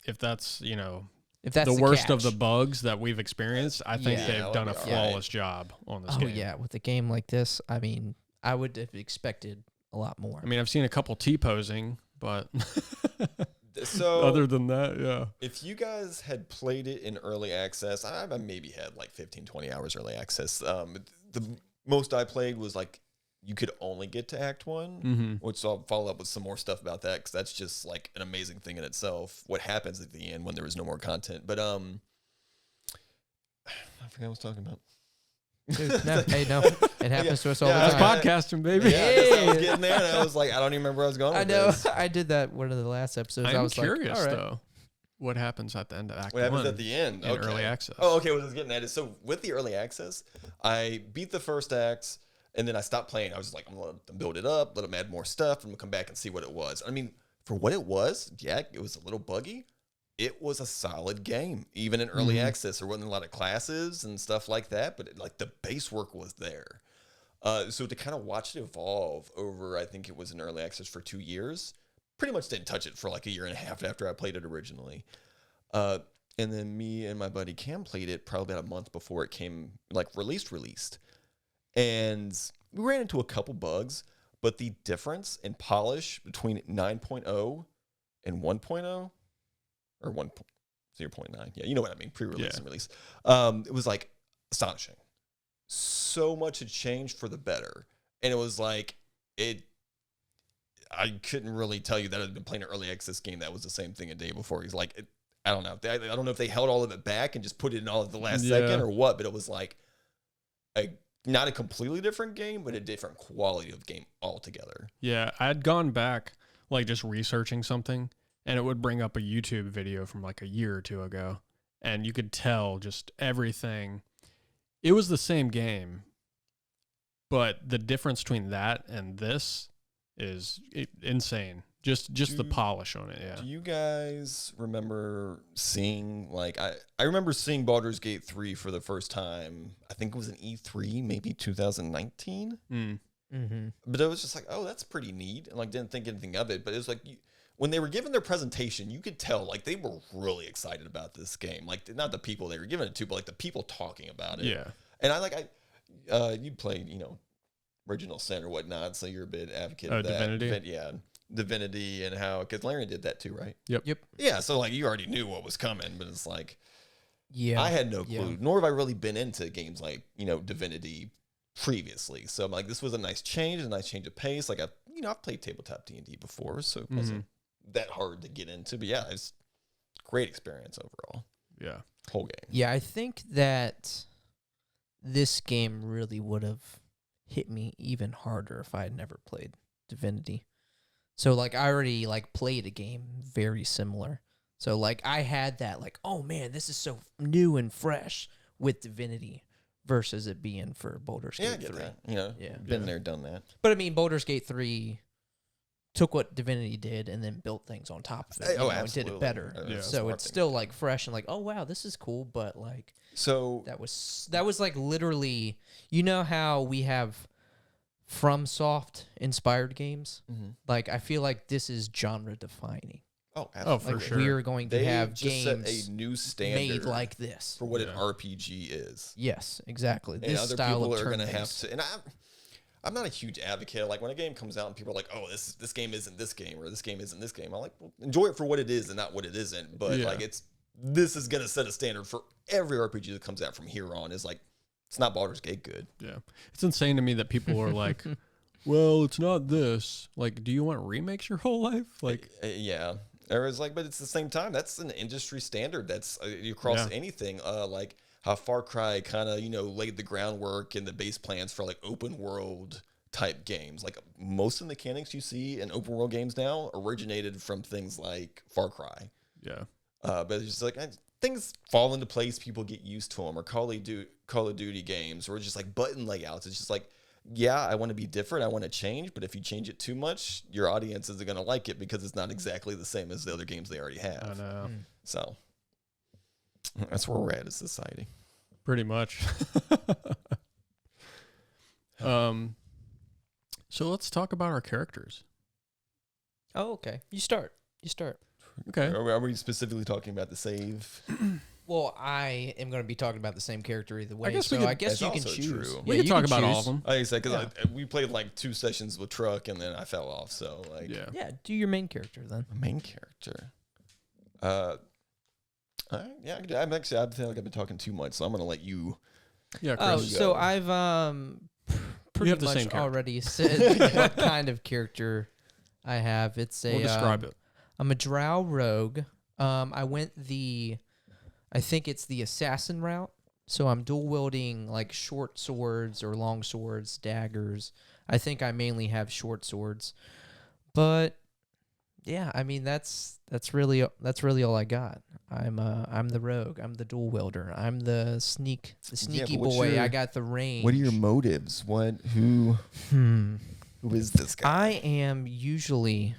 if that's the worst of the catch. bugs that we've experienced, I think Yeah. they've done a Yeah. flawless job on this game. Oh yeah, with a game like this, I mean, I would have expected a lot more. I mean, I've seen a couple T-posing, but so other than that, yeah. if you guys had played it in early access, I maybe had 15, 20 hours early access. The most I played was you could only get to Act 1, which I'll follow up with some more stuff about that because that's just an amazing thing in itself. What happens at the end when there is no more content. But I forgot what I was talking about. Dude, no, it happens to us all That's the time. podcasting, baby. Yeah, I was getting there, and I was like, I don't even remember where I was going. I with know. this. I did that one of the last episodes. I I'm was curious, all right. though. What happens at the end of Act 1? What happens at the end? In early access. Oh, okay. What I was getting at is so with the early access, I beat the first act, and then I stopped playing. I was like, I'm gonna let them build it up, let them add more stuff, and we'll come back and see what it was. I mean, for what it was, yeah, it was a little buggy. It was a solid game, even in early access. There wasn't a lot of classes and stuff like that, but the base work was there. So to kind of watch it evolve over, I think it was in early access for 2 years. Pretty much didn't touch it for a year and a half after I played it originally. And then me and my buddy Cam played it probably about a month before it came released. And we ran into a couple bugs, but the difference in polish between 9.0 and 1.0 or 0.9. Yeah, you know what I mean. Pre-release and release. It was astonishing. So much had changed for the better. And it was I couldn't really tell you that I'd been playing an early access game that was the same thing a day before. He's I don't know. I don't know if they held all of it back and just put it in all at the last second or what, but it was not a completely different game, but a different quality of game altogether. Yeah, I had gone back, just researching something, and it would bring up a YouTube video from a year or two ago, and you could tell just everything. It was the same game, but the difference between that and this is insane. Just the polish on it. Yeah. Do you guys remember seeing I remember seeing Baldur's Gate 3 for the first time. I think it was an E3, maybe 2019. Mm-hmm. But it was just like, oh, that's pretty neat, and didn't think anything of it. But it was like when they were giving their presentation, you could tell they were really excited about this game. Not the people they were giving it to, but the people talking about it. Yeah. And you played Original Sin or whatnot, so you're a bit advocate of that. Divinity. Divinity, and how, because Larian did that too, right? Yep. Yeah, so you already knew what was coming, but it's yeah, I had no clue, nor have I really been into games like Divinity previously. So I'm this was a nice change of pace. I've played tabletop D&D before, so it wasn't that hard to get into. But yeah, it's great experience overall. Yeah, whole game. Yeah, I think that this game really would have hit me even harder if I had never played Divinity. So I already played a game very similar. So I had that oh man, this is so new and fresh with Divinity versus it being for Baldur's Gate 3. That. Been there, done that. But I mean, Baldur's Gate 3 took what Divinity did and then built things on top of it. And did it better. So it's still fresh and oh wow, this is cool. But so that was literally, how we have FromSoft inspired games. Mm-hmm. I feel this is genre defining. Oh, absolutely. For sure. We are going to have just games set a new standard made like this for what an RPG is. Yes, exactly. And This other style people of are going to turn have based. to. And I'm not a huge advocate. When a game comes out and people are oh, this game isn't this game, or this game isn't this game. I'm well, enjoy it for what it is and not what it isn't. But this is going to set a standard for every RPG that comes out from here on. Is it's not Baldur's Gate good. Yeah, it's insane to me that people are well, it's not this. Do you want remakes your whole life? Yeah. Or it's but it's the same time. That's an industry standard. That's across anything. How Far Cry kind of laid the groundwork and the base plans for open world type games. Most of the mechanics you see in open world games now originated from things like Far Cry. Yeah. But it's just things fall into place. People get used to them. Or Call of Duty games, or just button layouts. It's just yeah, I want to be different. I want to change, but if you change it too much, your audience isn't going to like it because it's not exactly the same as the other games they already have. I know. So that's where we're at as society. Pretty much. So let's talk about our characters. Oh, okay. You start. Okay. Are we specifically talking about the save? Well, I am going to be talking about the same character either way. I guess you can also choose. true. We can talk about all of them. Like I said, because we played 2 sessions with Truck, and then I fell off. So Yeah, do your main character then. Main character. Yeah, I feel like I've been talking too much, so I'm going to let you. Yeah. Oh, Chris. so I've pretty have the much same character. already said what kind of character I have. It's a We'll describe it. I'm a drow rogue. I went I think it's the assassin route. So I'm dual wielding short swords or long swords, daggers. I think I mainly have short swords. But yeah, I mean that's really all I got. I'm the rogue. I'm the dual wielder. I'm the sneaky boy. I got the range. What are your motives? Who is this guy? I am usually,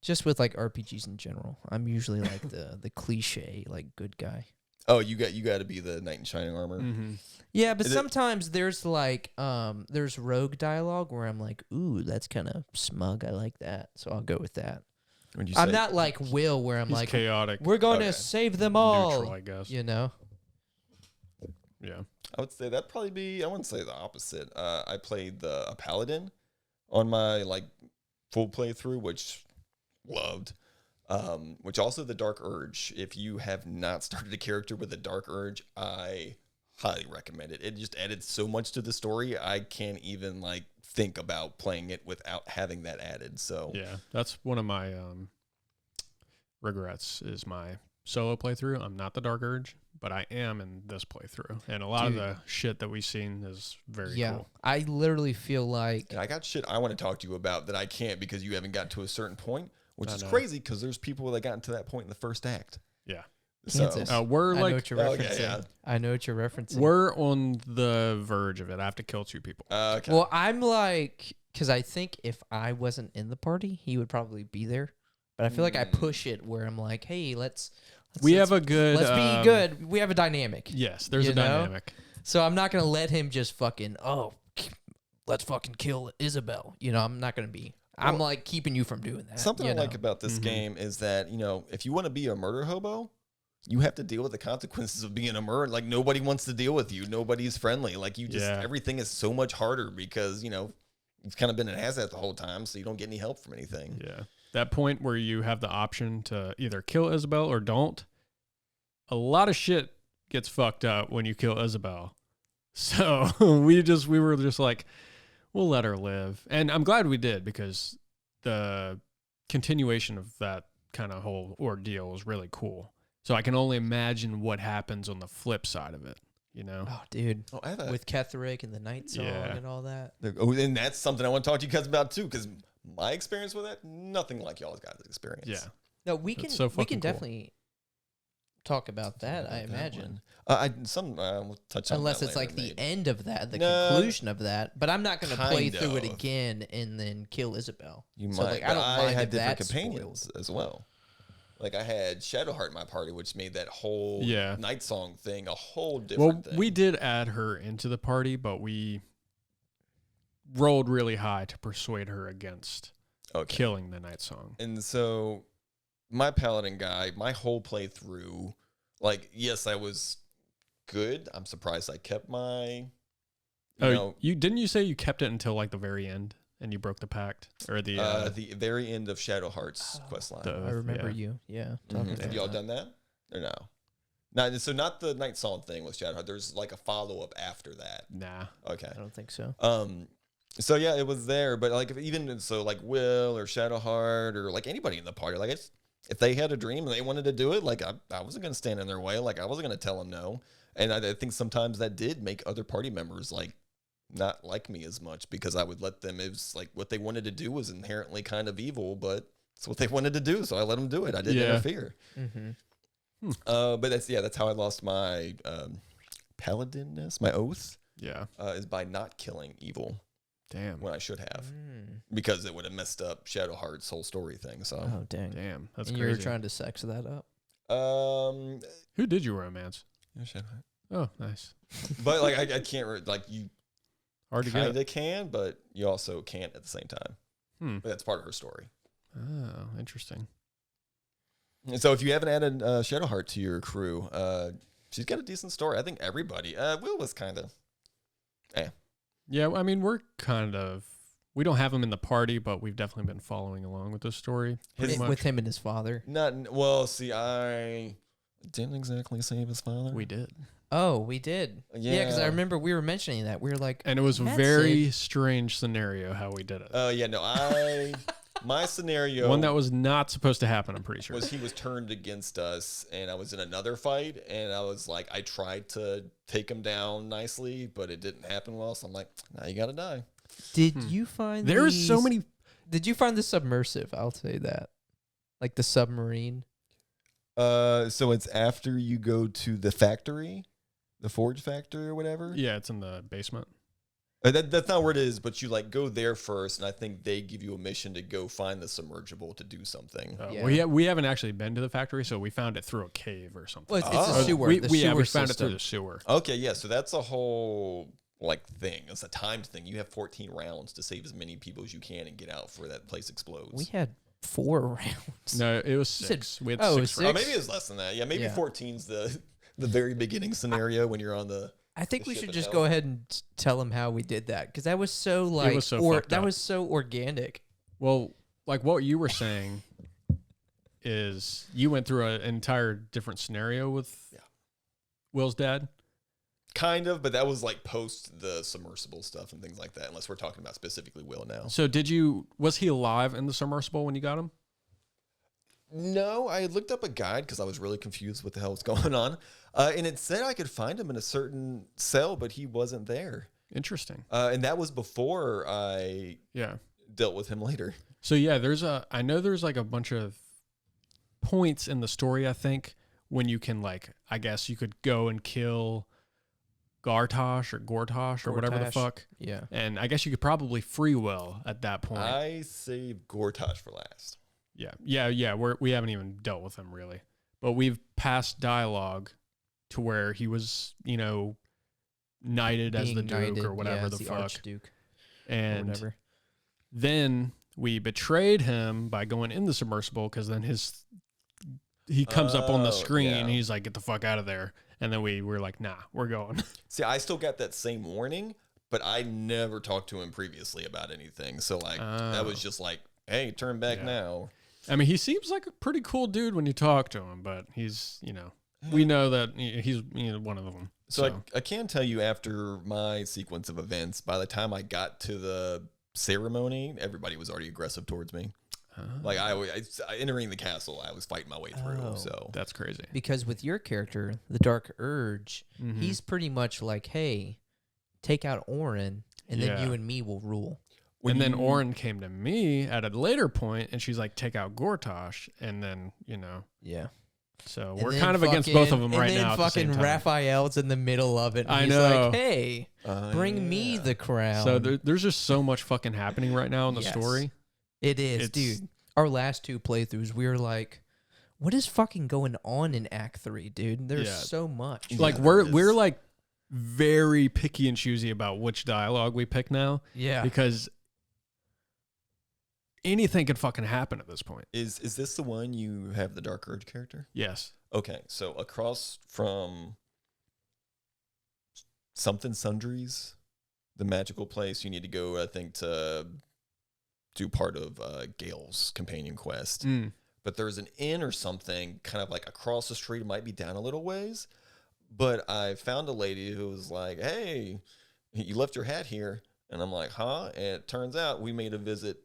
just with RPGs in general, I'm usually the cliche good guy. Oh, you got to be the knight in shining armor. Mm-hmm. Yeah, but sometimes there's there's rogue dialogue where I'm ooh, that's kind of smug. I like that, so I'll go with that. I'm not like Will, where I'm He's chaotic. we're going to save them all. Neutral, I guess. Yeah. I would say that'd probably be. I wouldn't say the opposite. I played a paladin on my full playthrough, which loved. Which also the Dark Urge. If you have not started a character with a Dark Urge, I highly recommend it. It just added so much to the story. I can't even think about playing it without having that added. So yeah, that's one of my regrets is my solo playthrough. I'm not the Dark Urge, but I am in this playthrough, and a lot of the shit that we've seen is very cool. I literally feel like and I got shit I want to talk to you about that I can't because you haven't got to a certain point, which is crazy because there's people that got to that point in the first act. Yeah. Kansas. So we're I know what you're referencing. Okay, yeah. I know what you're referencing. we're on the verge of it. I have to kill 2 people. Okay. Well, I'm because I think if I wasn't in the party, he would probably be there. But I feel like I push it where I'm like, hey, let's have a good. let's be good. We have a dynamic. Yes, there's You a know? dynamic. So I'm not gonna let him just fucking let's fucking kill Isabel. I'm not gonna be. I'm Well, like keeping you from doing that. Something I you know? like about this game is that, if you want to be a murder hobo, you have to deal with the consequences of being a murderer. Like, nobody wants to deal with you. Nobody's friendly. Like, everything is so much harder because, you've kind of been an asshat the whole time, so you don't get any help from anything. Yeah. That point where you have the option to either kill Isabel or don't, a lot of shit gets fucked up when you kill Isabel. So we were just like, we'll let her live. And I'm glad we did, because the continuation of that kind of whole ordeal was really cool. So I can only imagine what happens on the flip side of it, Oh, dude. Oh, I have With Ketherick and the Night Song Yeah. and all that. Oh, and that's something I want to talk to you guys about too, because my experience with that, nothing like y'all's guys' experience. Yeah. No, we can That's so we fucking can cool. definitely talk about that. I imagine, We'll touch on unless that it's later, like the maybe. end of that, the No. conclusion of that. But I'm not going to play Kind through it of. again and then kill Isabel. You So, might. like, I but don't I mind had if different that's companions as well. Like, I had Shadowheart in my party, which made that whole Yeah. Night Song thing a whole Well, different thing. we did add her into the party, but we rolled really high to persuade her against killing the Night Song. And so, my Paladin guy, my whole playthrough, like, yes, I was good. I'm surprised I kept my. You didn't you say you kept it until like the very end and you broke the pact or the the very end of Shadowheart's quest line. the- I remember yeah. you. Yeah. Mhm. talking Have about y'all that. done that or no? So not the Night Song thing with Shadowheart. There's like a follow up after that. Nah. Okay. I don't think so. So yeah, it was there, but like like Will or Shadowheart or like anybody in the party, like if they had a dream and they wanted to do it, like I wasn't gonna stand in their way, like I wasn't gonna tell them no. And I think sometimes that did make other party members like not like me as much, because I would let them. It was like what they wanted to do was inherently kind of evil, but it's what they wanted to do, so I let them do it. I didn't Yeah. interfere. Mm-hmm. But that's how I lost my paladinness, my oath, Yeah. is by not killing evil Damn. when I should have, Mm. because it would have messed up Shadowheart's whole story thing. So, Oh, dang. Damn. That's And crazy. you were trying to sex that up? Who did you romance? yeah, Shadowheart. Oh, nice. But like I can't like you Hard to get. kind of can, but you also can't at the same time. But that's part of her story. Oh, interesting. And so if you haven't added Shadowheart to your crew, she's got a decent story. I think everybody. Will was kind of. Yeah, I mean, we don't have him in the party, but we've definitely been following along with this story. Pretty much. With him and his father. Not well. See, I didn't exactly save his father. We did. Oh, we did. Yeah, because I Yeah. remember we were mentioning that. We were like, And it was a That's very it. strange scenario how we did it. Yeah, no, my scenario One that was not supposed to happen, I'm pretty sure. was he was turned against us, and I was in another fight, and I was like, I tried to take him down nicely, but it didn't happen well. So I'm like, now you gotta die. did you find There are so these- many. Did you find the submersive? I'll say that. Like the submarine. So it's after you go to the factory, the forge factory or whatever. Yeah, it's in the basement. That's not where it is, but you like go there first, and I think they give you a mission to go find the submergible to do something. Yeah. We haven't actually been to the factory, so we found it through a cave or something. Well, it's Oh. a sewer. We, the we, yeah, sewer we found it system. through the sewer. Okay, yeah, so that's a whole like thing. It's a timed thing. You have 14 rounds to save as many people as you can and get out before that place explodes. We had 4 rounds. No, it was You said- 6. We had oh, 6. six? Oh, rounds. maybe it's less than that. Yeah, maybe Yeah. 14's the very beginning scenario when you're on the. I think The we ship should just itself. go ahead and tell them how we did that, because that was so like, was so fucked that up. was so organic. Well, like what you were saying is you went through an entire different scenario with Will's dad. Kind of, but that was like post the submersible stuff and things like that, unless we're talking about specifically Will now. So was he alive in the submersible when you got him? No, I looked up a guide because I was really confused what the hell was going on. And it said I could find him in a certain cell, but he wasn't there. Interesting. And that was before I Yeah. dealt with him later. So yeah, I know there's like a bunch of points in the story, I think, when you can like, I guess you could go and kill Gartosh or Gortosh or whatever the Gortash. fuck. Yeah. And I guess you could probably free will at that point. I saved Gortosh for last. Yeah. We haven't even dealt with him really, but we've passed dialogue to where he was, knighted as Being the Duke knighted, or whatever as the fuck. Archduke or And whatever. then we betrayed him by going in the submersible because then he comes up on the Oh, screen yeah. and he's like, get the fuck out of there. And then we were like, nah, we're going. See, I still got that same warning, but I never talked to him previously about anything. So like that was just like, hey, turn back Yeah. now. I mean, he seems like a pretty cool dude when you talk to him, but he's, we know that he's one of them. So I can tell you after my sequence of events, by the time I got to the ceremony, everybody was already aggressive towards me. Like I entering the castle, I was fighting my way through. Oh. So That's crazy. Because with your character, the Dark Urge, Mhm. he's pretty much like, hey, take out Orin, and then Yeah. you and me will rule. And then Orin came to me at a later point, and she's like, take out Gortosh. And then, Yeah. so And we're then kind of against both of them right now. And then fucking Raphael's in the middle of it. And I he's know. like, hey, bring me the crown. So there's just so much fucking happening right now in the Yes. story. It is, It's- dude. Our last two playthroughs, we were like, what is fucking going on in Act 3, dude? There's Yeah. so much. Like there we're is. like very picky and choosy about which dialogue we pick now Yeah. because anything could fucking happen at this point. Is this the one you have the Dark Urge character? Yes. Okay, so across from something sundries, the magical place, you need to go, I think, to do part of Gale's companion quest. But there's an inn or something kind of like across the street. It might be down a little ways. But I found a lady who was like, hey, you left your hat here. And I'm like, huh? And it turns out we made a visit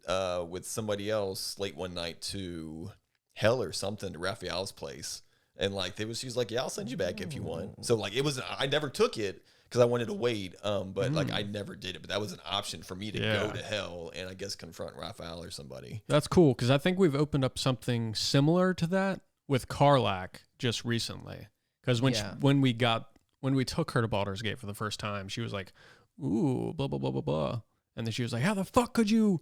with somebody else late one night to Hell or something, to Raphael's place. And like, she's like, yeah, I'll send you back if you want. So like, I never took it because I wanted to wait. But like, I never did it. But that was an option for me to go to Hell and I guess confront Raphael or somebody. That's cool because I think we've opened up something similar to that with Karlak just recently. Because when we took her to Baldur's Gate for the first time, she was like, ooh, blah, blah, blah, blah, blah. And then she was like, how the fuck could you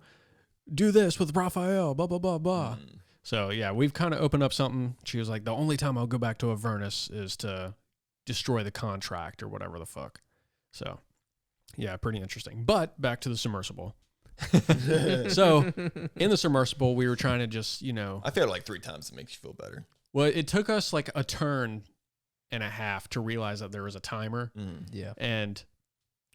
do this with Raphael, blah, blah, blah, blah. So, yeah, we've kind of opened up something. She was like, the only time I'll go back to Avernus is to destroy the contract or whatever the fuck. So, yeah, pretty interesting. But back to the submersible. So, in the submersible, we were trying to just, I failed like 3 times to make you feel better. well, it took us like a turn and a half to realize that there was a timer. Yeah. And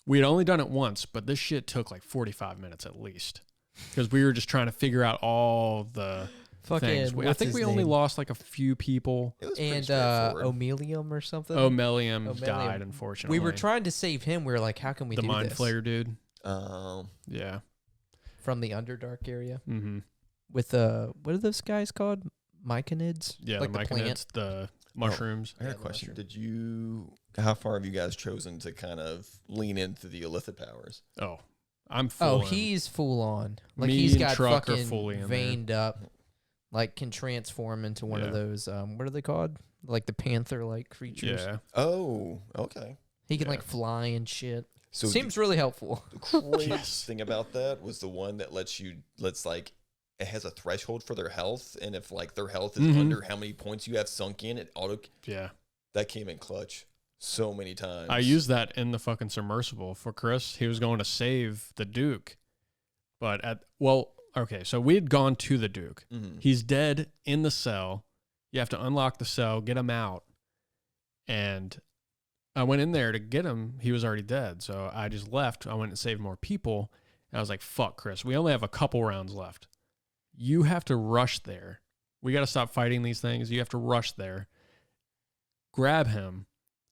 we had only done it once, but this shit took like 45 minutes at least. Because we were just trying to figure out all the things. I think we only lost like a few people. It was pretty And straightforward. Omelium or something. Omelium died, unfortunately. We were trying to save him. We were like, how can we the do Mind this? Flayer dude. Yeah. From the Underdark area. Mm-hmm. With, what are those guys called? Myconids? Yeah, like the plant. myconids, the mushrooms. I got a question. How far have you guys chosen to kind of lean into the illicit powers? Oh, I'm full. He's full on. Like Me he's and got Truck are fucking fully in there. veined up. Like can transform into one of those, what are they called? Like the panther-like creatures. Yeah. Oh, okay. He can like fly and shit. So Seems really helpful. the craziest thing about that was the one that lets like, it has a threshold for their health, and if like their health is under how many points you have sunk in, it that came in clutch so many times. I used that in the fucking submersible for Chris. He was going to save the Duke. But okay, so we had gone to the Duke. Mm-hmm. He's dead in the cell. You have to unlock the cell, get him out. And I went in there to get him. He was already dead. So I just left. I went and saved more people. And I was like, fuck, Chris, we only have a couple rounds left. You have to rush there. We got to stop fighting these things. You have to rush there. Grab him.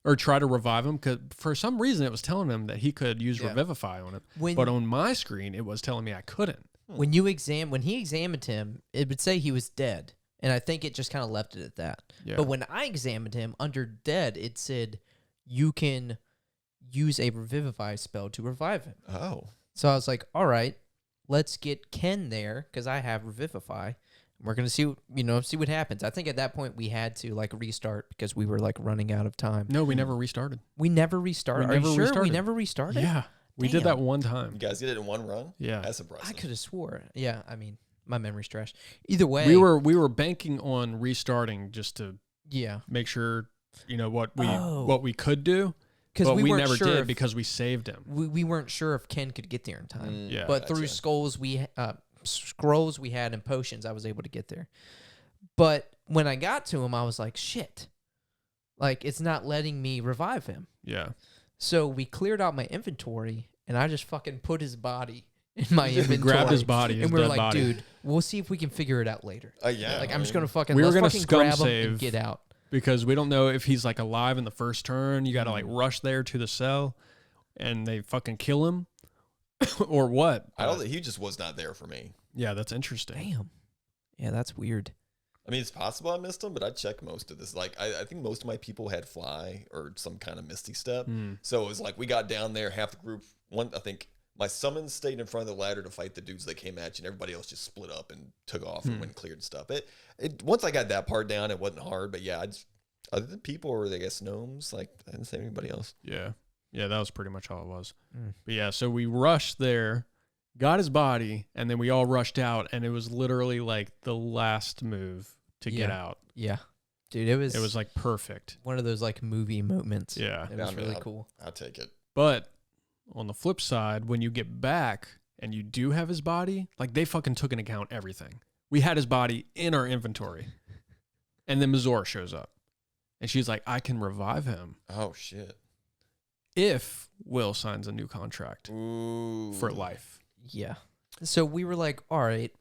Or try to revive him. Because for some reason, it was telling him that he could use Revivify on it. But on my screen, it was telling me I couldn't. When he examined him, it would say he was dead. And I think it just kind of left it at that. Yeah. But when I examined him, under dead, it said you can use a Revivify spell to revive him. Oh. So I was like, all right, let's get Ken there, because I have Revivify. We're gonna see what happens. I think at that point we had to like restart because we were like running out of time. No, we never restarted. We never restarted. We Are never you sure we restarted. never restarted? Yeah, we did that one time. You guys did it in one run? Yeah. That's impressive. I could have swore. Yeah, I mean, my memory's trash. Either way, We were banking on restarting just to yeah, make sure what we could do, because but we weren't never sure did if, because we saved him. we weren't sure if Ken could get there in time. Yeah, But through scrolls we had and potions, I was able to get there. But when I got to him, I was like, shit. Like, it's not letting me revive him. Yeah. So we cleared out my inventory, and I just fucking put his body in my inventory. Grabbed his body, his and we were dead like, body. dude, we'll see if we can figure it out later. Yeah. Like, I'm just going to fucking, We were let's gonna fucking scum grab him save. and get out. Because we don't know if he's like alive in the first turn. You got to like rush there to the cell and they fucking kill him or what. I don't think he just was not there for me. Yeah, that's interesting. Damn. Yeah, that's weird. I mean, it's possible I missed him, but I checked most of this. Like, I think most of my people had fly or some kind of misty step. So it was like we got down there, half the group. I think my summons stayed in front of the ladder to fight the dudes that came at you, and everybody else just split up and took off and went and cleared and stuff. Once I got that part down, it wasn't hard. But yeah, other than people or I guess gnomes, like I didn't see anybody else. Yeah. Yeah, that was pretty much all it was. But yeah, so we rushed there, got his body, and then we all rushed out, and it was literally like the last move to get out. Yeah. Dude, it was like perfect. one of those like movie moments. Yeah. It was really cool. I'll take it. But on the flip side, when you get back and you do have his body, like they fucking took into account everything. We had his body in our inventory. And then Mazora shows up. And she's like, I can revive him Oh shit. if Will signs a new contract Ooh. for life. Yeah. So we were like, all right,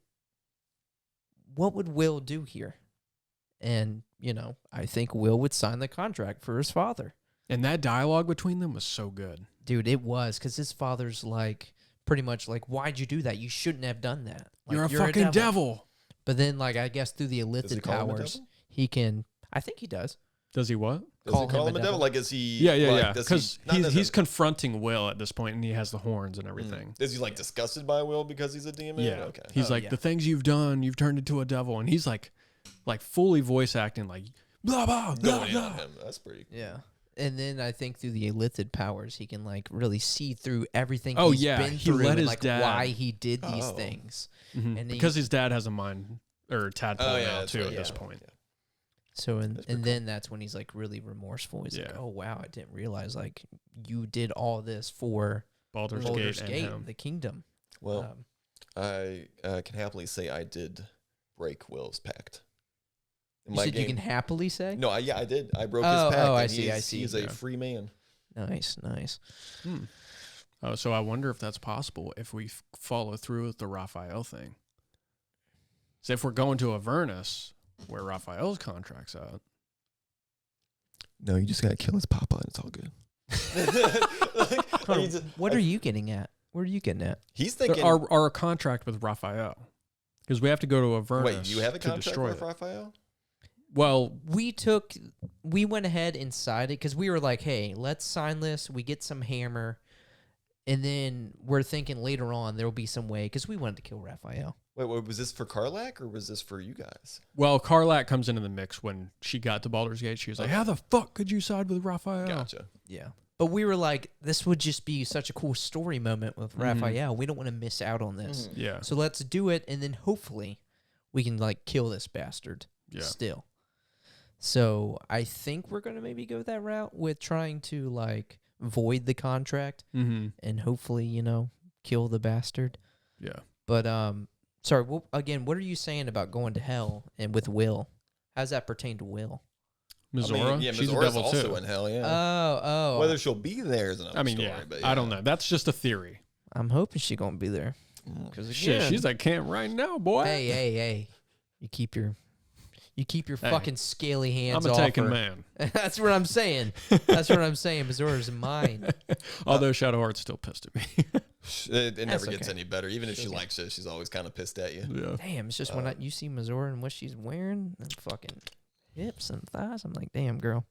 what would Will do here? And, I think Will would sign the contract for his father. And that dialogue between them was so good. Dude, it was, because his father's like, pretty much like, why'd you do that? You shouldn't have done that. Like, You're a fucking devil. But then, like, I guess through the Does he elithid call him a powers, devil? he can, I think he does. Does he what? Does Call he call him him a a devil? devil? Like, is he? Yeah. does Because not he's necessarily- confronting Will at this point, and he has the horns and everything. Is he like disgusted by Will because he's a demon? Yeah. Okay. He's like, yeah. the things you've done, you've turned into a devil. And he's like fully voice acting like, blah, blah, blah, going in on blah. him. That's pretty. Yeah. And then I think through the elithid powers, he can like really see through everything Oh, he's yeah. been He through let and his like dad- why he did these Oh. things. Mhm. And he- Because his dad has a mind or tadpole Oh, yeah, now that's too right, at this yeah. point. Yeah. So and That's pretty then that's when he's like really remorseful. He's like, Yeah. oh wow, I didn't realize like you did all this for Baldur's Baldur's Gate, Gate, and him. the kingdom. Well, I can happily say I did break Will's pact. In you said you can happily say? No, I did. I broke Oh, his pact. oh, I and see, I He's see. a Yeah. free man. Nice. Oh, so I wonder if that's possible if we follow through with the Raphael thing. So if we're going to Avernus, where Raphael's contract's at. No, you just gotta kill his papa, and it's all good. Connor, what are you getting at? Where are you getting at? He's thinking. Our contract with Raphael. Because we have to go to Avernus Wait, you have a to contract destroy with it. Raphael? Well, We went ahead and signed it because we were like, hey, let's sign this. We get some hammer. And then we're thinking later on there will be some way because we wanted to kill Raphael. Wait, was this for Karlak or was this for you guys? Karlak comes into the mix when she got to Baldur's Gate. She was like, how the fuck could you side with Raphael? Gotcha. Yeah. But we were like, this would just be such a cool story moment with Raphael. We don't want to miss out on this. Yeah. So let's do it. And then hopefully we can like kill this bastard Yeah. still. So I think we're going to maybe go that route with trying to like void the contract Mm-hmm. and hopefully, kill the bastard. Yeah. But, sorry, again, what are you saying about going to hell and with Will? How does that pertain to Will? Mazora? She's She's a Mazora's devil also too. in hell, yeah. Oh. Whether she'll be there is another story. But I don't know. That's just a theory. I'm hoping she going to be there. Because Shit, she's at camp right now, boy. Hey. You keep your Hey, fucking scaly hands I'm a off taken her. man. That's what I'm saying. Mazora's mine. Although Shadowheart's still pissed at me. It never That's gets okay. any better. Even if she Okay. likes it, she's always kind of pissed at you. Yeah. Damn, it's just when you see Mazora and what she's wearing, and fucking hips and thighs, I'm like, damn, girl.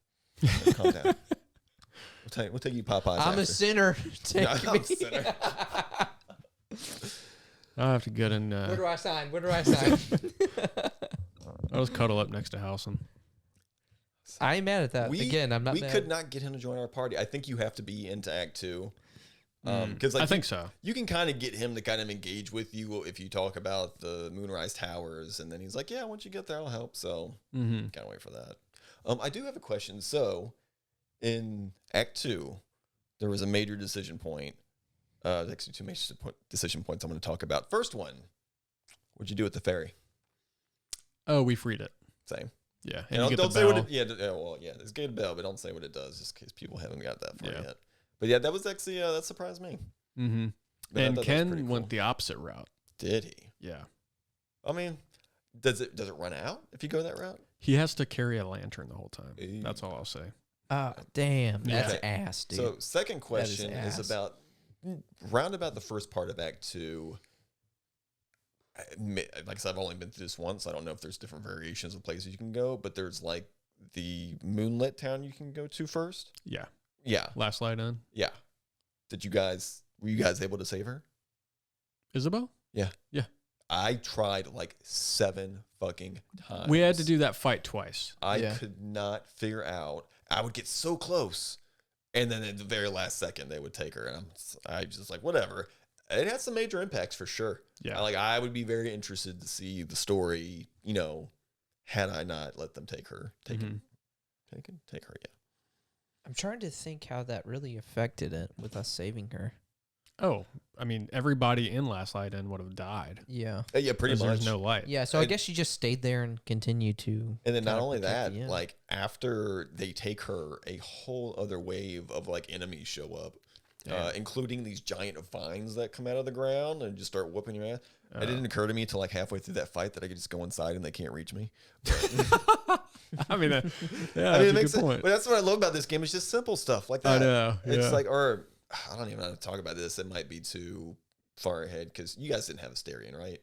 Calm down. We'll take you Popeyes I'm a after. sinner. Take Yeah, I'm me. a sinner. I'll have to get in. Where do I sign? Where do I sign? I'll just cuddle up next to Howson. I ain't mad at that. Again, I'm not We mad. could not get him to join our party. I think you have to be into Act 2. Because I think so. You can kind of get him to kind of engage with you if you talk about the Moonrise Towers, and then he's like, "Yeah, once you get there, I'll help." So can't wait for that. I do have a question. So in Act 2, there was a major decision point. Actually, two major decision points I'm going to talk about. First one, what'd you do with the ferry? Oh, we freed it. Same. Yeah, And you get don't the say bell. what it. Yeah, well, yeah, it's get a bell, but don't say what it does, just in case people haven't got that far Yeah. yet. But yeah, that was actually that surprised me. Mm-hmm. But I And thought that was Ken pretty went cool. the opposite route. Did he? Yeah, I mean, does it run out if you go that route? he has to carry a lantern the whole time. Ew. That's all I'll say. Damn, that's Okay. ass, dude. So second question is ass. about round about the first part of Act 2. Like I said, I've only been through this once. I don't know if there's different variations of places you can go, but there's like the moonlit town you can go to first. Yeah, Yeah, last light on yeah. Were you guys able to save her? Isabel. I tried like 7 fucking times. We had to do that fight twice. I Yeah. could not figure out. I would get so close, and then at the very last second, they would take her, and I just like whatever. It had some major impacts for sure. Yeah, I would be very interested to see the story. Had I not let them take her, take her. Yeah. I'm trying to think how that really affected it with us saving her. Oh, I mean, everybody in Last Light In would have died. Yeah. Yeah, pretty 'Cause much. There's no light. Yeah, so I guess she just stayed there and continued to. And then not kinda only protect that, the end. like after they take her, a whole other wave of like enemies show up, Damn. including these giant vines that come out of the ground and just start whooping your ass. It didn't occur to me till like halfway through that fight that I could just go inside and they can't reach me. I mean, yeah, I mean, that's it a makes good sense. point. But that's what I love about this game. It's just simple stuff like I that. know. It's yeah. like, or I don't even know how to talk about this. It might be too far ahead because you guys didn't have Asterion, right?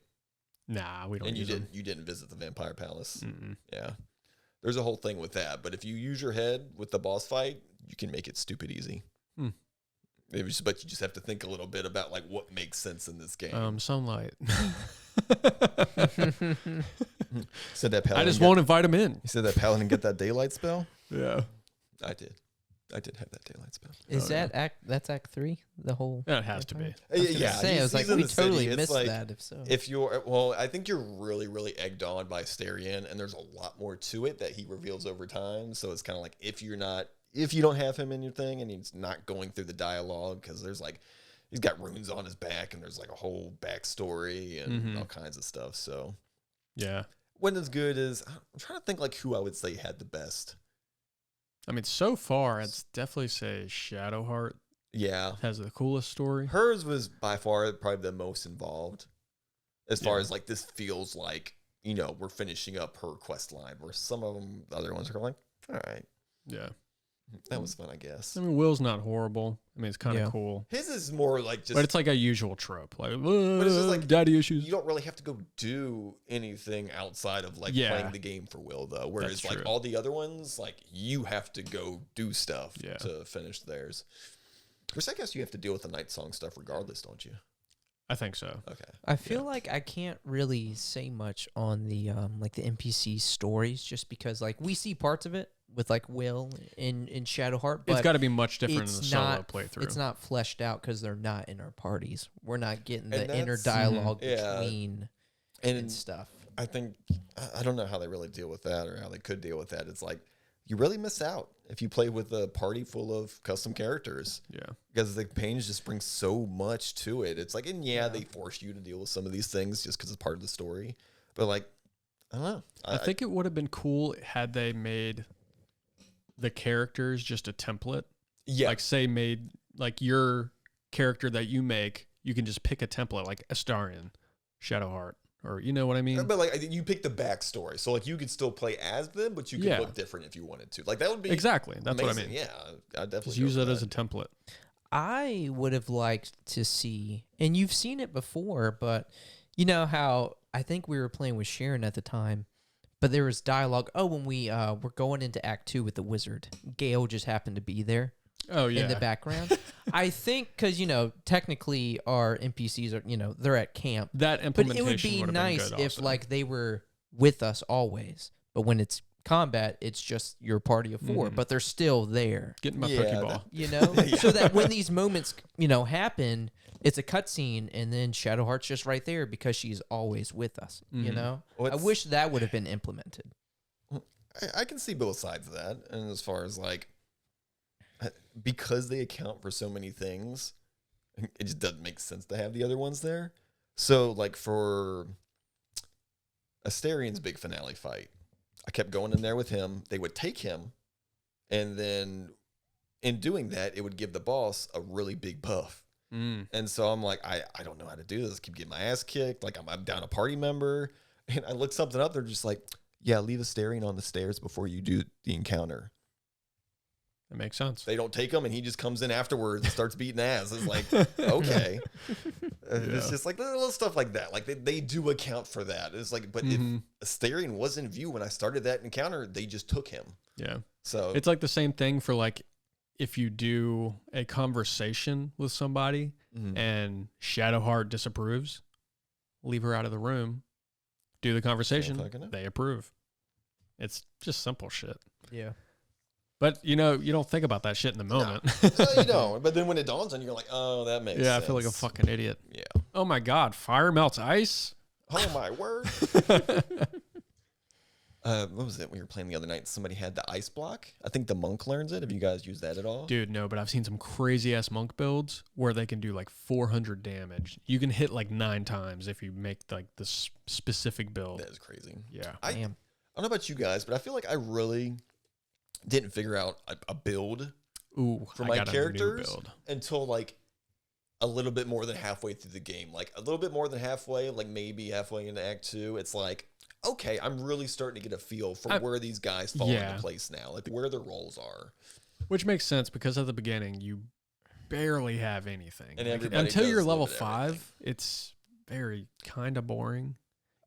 Nah, we don't. And use you didn't visit the Vampire Palace. Them. Yeah, there's a whole thing with that. But if you use your head with the boss fight, you can make it stupid easy. Hmm. But you just have to think a little bit about like what makes sense in this game. Sunlight. Said that I paladin. just won't invite him in. You said that paladin get that daylight spell. Yeah, I did have that daylight spell. Is Oh, that That's Act 3? The whole. it has to be. I was gonna say, I was like, he's in we the city. totally It's missed like, that. If so, If you're I think you're really, really egged on by Asterion, and there's a lot more to it that he reveals over time. So it's kind of like if you don't have him in your thing, and he's not going through the dialogue because there's like he's got runes on his back, and there's like a whole backstory and all kinds of stuff. So Yeah, when as good as I'm trying to think like who I would say had the best. I mean, so far, I'd definitely say Shadowheart Yeah, has the coolest story. hers was by far probably the most involved, as far Yeah. as like this feels like we're finishing up her quest line. Where some of them, the other ones are like, all right, Yeah, that was fun, I guess. I mean, Will's not horrible. I mean, it's kind of Yeah. cool, His is more like just, but it's like a usual trope, like, it's just like, daddy issues. you don't really have to go do anything outside of like Yeah. playing the game for Will though. Whereas That's like true. all the other ones, like you have to go do stuff Yeah. to finish theirs. Which I guess you have to deal with the Night Song stuff regardless, don't you? I think so. Okay. I feel like I can't really say much on the like the NPC stories, just because like we see parts of it with like Will in Shadowheart, but It's got to be much different in the it's solo not playthrough. It's not fleshed out because they're not in our parties. We're not getting And the inner that's- dialogue Yeah. between And and stuff. I think I don't know how they really deal with that or how they could deal with that. It's like you really miss out if you play with a party full of custom characters Yeah. because the pains just bring so much to it. It's like, and they force you to deal with some of these things just because it's part of the story. But like, I don't know. I think it would have been cool had they made the characters just a template. yeah, Like, say, made like your character that you make, you can just pick a template like Astarion, Shadowheart, or you know what I mean? but like you pick the backstory, so like you could still play as them, but you could Yeah. look different if you wanted to. Like that would be Exactly. That's what I amazing. mean. Yeah, I definitely Just use go it for as a template. I would have liked to see, and you've seen it before, but you know how I think we were playing with Sharon at the time, but there was dialogue. Oh, when we were going into Act 2 with the wizard, Gale just happened to be there. Oh yeah. in the background. I think because, technically our NPCs are, they're at camp. That But implementation it would be would have nice been good if, also. like, they were with us always. But when it's combat, it's just your party of 4. Mhm. But they're still there. Getting my Yeah, Pokeball. Yeah. So that when these moments, happen, it's a cutscene, and then Shadowheart's just right there because she's always with us. Mhm. Well, I it's- wish that would have been implemented. I can see both sides of that. And as far as like, because they account for so many things, it just doesn't make sense to have the other ones there. So like for Asterian's big finale fight, I kept going in there with him. They would take him, and then in doing that, it would give the boss a really big buff. Mm. And so I'm like, I don't know how to do this. Keep getting my ass kicked. Like I'm down a party member. And I looked something up. They're just like, yeah, leave Asterian on the stairs before you do the encounter. That makes sense. They don't take him, and he just comes in afterwards and starts beating ass. It's like, okay. It's just like little stuff like that. Like they do account for that. It's like, but Mhm. if Asterian was in view when I started that encounter, they just took him. Yeah. So It's like the same thing for like if you do a conversation with somebody Mhm. and Shadowheart disapproves, leave her out of the room, do the conversation, fucking know. they approve. It's just simple shit. Yeah. But you don't think about that shit in the moment. You don't. But then when it dawns on you, you're like, oh, that makes sense. Yeah, I feel like a fucking idiot. Yeah. Oh my god, fire melts ice? Oh my word. What was it we were playing the other night? Somebody had the ice block. I think the monk learns it. Have you guys used that at all? Dude, no, but I've seen some crazy ass monk builds where they can do like 400 damage. You can hit like 9 times if you make like this specific build. That is crazy. Yeah. I Damn. don't know about you guys, but I feel like I really didn't figure out a build Ooh, for I my got a new characters build. until like a little bit more than halfway through the game. Like a little bit more than halfway, like maybe halfway into Act 2. It's like, okay, I'm really starting to get a feel for where these guys fall Yeah. into place now, like where their roles are. Which makes sense because at the beginning you barely have anything. And Like, everybody until does you're a level little bit of everything. 5, it's very kind of boring.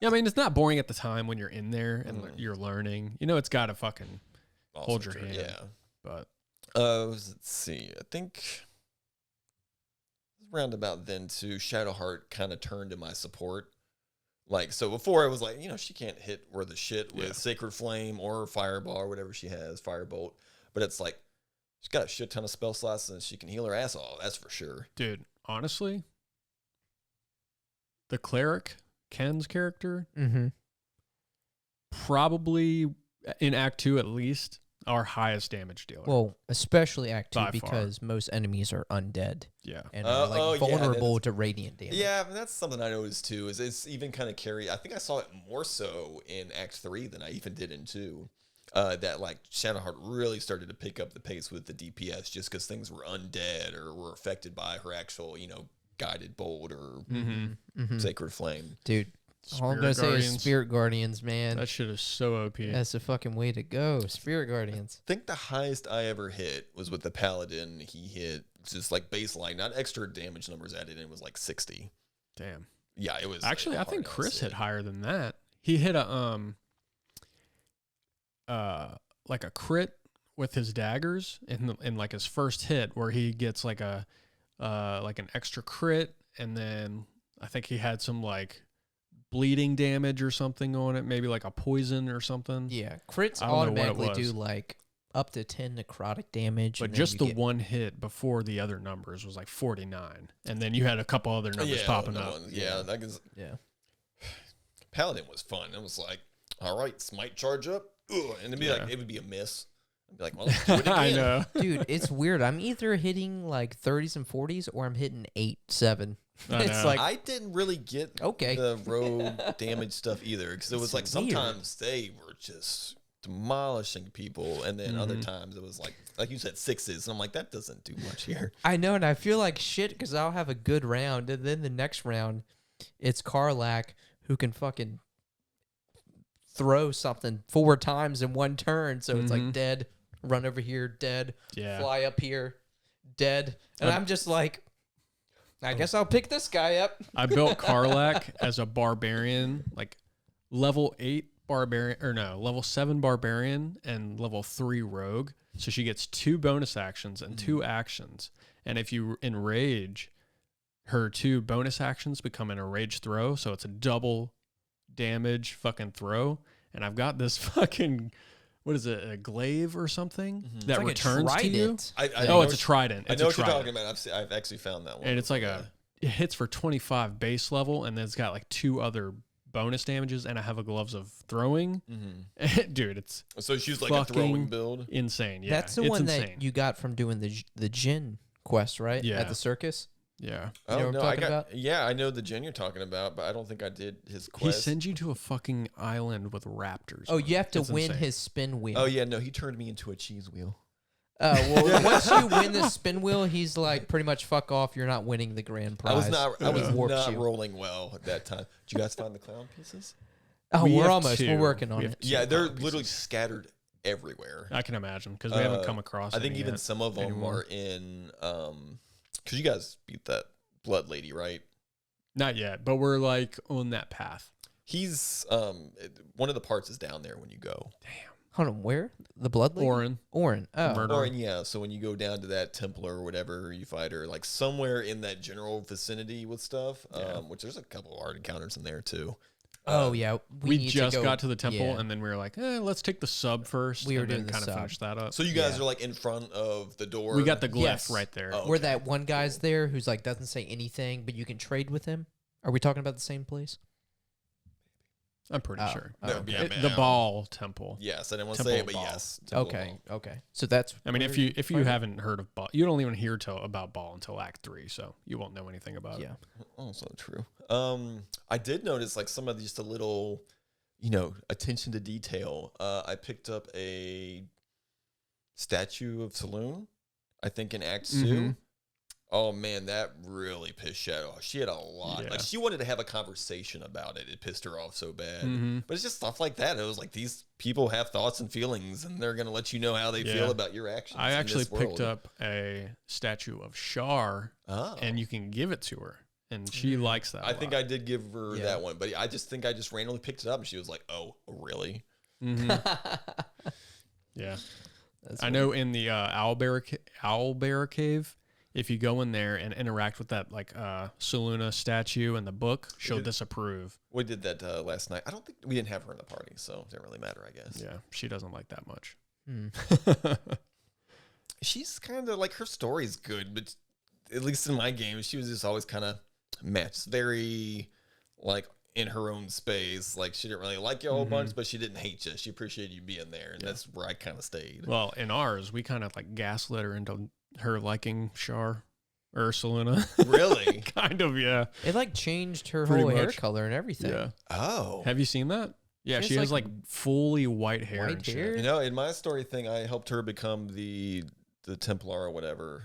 Yeah, I mean it's not boring at the time when you're in there and you're learning. It's got to fucking Also hold your true, hand. Yeah. But Let's see. I think roundabout then too, Shadowheart kind of turned to my support. Like, so before I was like, she can't hit worth the shit with Sacred Flame or Fireball or whatever she has, Firebolt. But it's like, she's got a shit ton of spell slots and she can heal her ass off. That's for sure. dude, honestly, the cleric, Ken's character, Mm-hmm. probably in Act 2 at least, our highest damage dealer. Well, especially Act 2 By far. because most enemies are undead yeah. and are like yeah, vulnerable to radiant damage. Yeah, and that's something I noticed too, is it's even kind of carry. I think I saw it more so in Act 3 than I even did in 2. That like Shadowheart really started to pick up the pace with the DPS just because things were undead or were affected by her actual, guided bolt or Mm-hmm. sacred flame. Dude, all I'm Spirit going to say is Guardians. Spirit Guardians, man. That shit is so OP. That's the fucking way to go. Spirit Guardians. I think the highest I ever hit was with the Paladin. He hit just like baseline, not extra damage numbers added in, was like 60. Damn. Yeah, it was Actually, I hard think ass Chris hit. hit higher than that. He hit a like a crit with his daggers in like his first hit where he gets like a like an extra crit, and then I think he had some like bleeding damage or something on it, maybe like a poison or something. Yeah, crits I don't know what it automatically do was. like up to 10 necrotic damage. But and then just you the get- one hit before the other numbers was like 49, and then you had a couple other numbers popping up. Yeah, that is, Yeah. Paladin was fun. It was like, all right, smite charge up, ugh, and it'd be Yeah. like, it would be a miss. I'd be like, well, let's do it again. I know. Dude, it's weird. I'm either hitting like 30s and 40s or I'm hitting 8, 7. I It's know. like, I didn't really get okay. the road damage stuff either, because it was It's like weird. sometimes they were just demolishing people, and then other times it was like you said, 6s, and I'm like, that doesn't do much here. I know, and I feel like shit because I'll have a good round, and then the next round, it's Karlak who can fucking throw something 4 times in one turn. So it's like dead, run over here, dead, Yeah. fly up here, dead. And I'm just like, I guess I'll pick this guy up. I built Karlak as a barbarian, like level 8 barbarian, or no, level 7 barbarian and level 3 rogue. So she gets 2 bonus actions and 2 actions. And if you enrage, her 2 bonus actions become an enraged throw. So it's a double damage fucking throw. And I've got this fucking, what is it, a glaive or something that like returns to you? I It's a trident. I know what you're talking about. I've actually found that one. And it's like it hits for 25 base level, and then it's got like 2 other bonus damages, and I have a gloves of throwing. Dude, it's so she's like a throwing build. Insane. Yeah, That's the it's one insane. that you got from doing the Jin quest, right? Yeah. At the circus. Yeah. You know what I'm talking about? Yeah, I know the Jin you're talking about, but I don't think I did his He quest. sends you to a fucking island with raptors. Oh, you have to It's win insane. his spin wheel. Oh yeah, no, he turned me into a cheese wheel. Well, once you win the spin wheel, he's like, pretty much fuck off. You're not winning the grand prize. I was warps not you. rolling well at that time. Did you guys find the clown pieces? Oh, We we're have almost. 2. We're working We on have it. 2 Yeah, they're clown literally pieces. scattered everywhere. I can imagine because we haven't come across. I think any even yet some of them anymore. are in because you guys beat that blood lady, right? Not yet, but we're like on that path. He's one of the parts is down there when you go. Hold on, where? The blood lady? Orin. Orin. Oh. Murder. Or yeah, so when you go down to that Templar or whatever you fight her, like somewhere in that general vicinity with stuff, which there's a couple of hard encounters in there too. Oh, yeah. We need just to go, got to the temple, yeah. and then we were like, let's take the sub first. We were and doing then the kind of sub. finish that up. So you guys are like in front of the door. We got the glyph Yes. right there. Oh. Where Okay. that one guy's there who's like doesn't say anything, but you can trade with him. Are we talking about the same place? I'm pretty Oh. sure. Oh, okay. Yeah, The man. Ball Temple. Yes, I didn't want to Temple say it, of but Ball. yes. Temple of Okay. Ball. Okay. So that's. I mean, where if you fight haven't heard of Ball, you don't even hear about Ball until Act 3, so you won't know anything about Yeah. it. Also true. I did notice like some of just a little, attention to detail. I picked up a statue of Saloon, I think in Act 2. Mhm. Oh man, that really pissed Shadow off. She had a lot. Yeah. Like she wanted to have a conversation about it. It pissed her off so bad. Mhm. But it's just stuff like that. It was like these people have thoughts and feelings, and they're gonna let you know how they Yeah. feel about your actions. I in actually this world. picked up a statue of Shar, Oh. and you can give it to her, and she likes that. I think I did give her Yeah. that one, but I just think I just randomly picked it up, and she was like, "Oh, really?" Yeah. That's I know in the Owlbear Cave, if you go in there and interact with that like Saluna statue in the book, she'll disapprove. We did that last night. I don't think we didn't have her in the party, so it didn't really matter, I guess. Yeah, she doesn't like that much. Hmm. She's kind of like her story's good, but at least in my game, she was just always kind of matched. Very like in her own space. Like she didn't really like you a whole bunch, but she didn't hate you. She appreciated you being there, and that's where I kind of stayed. Well, in ours, we kind of like gaslit her into her liking Shar or Saluna. Really? Kind of, yeah. It like changed her Pretty whole hair much. color and everything. Yeah. Oh. Have you seen that? Yeah, She she has, has like fully white hair. white and shit. hair? You know, in my story thing, I helped her become the Templar or whatever.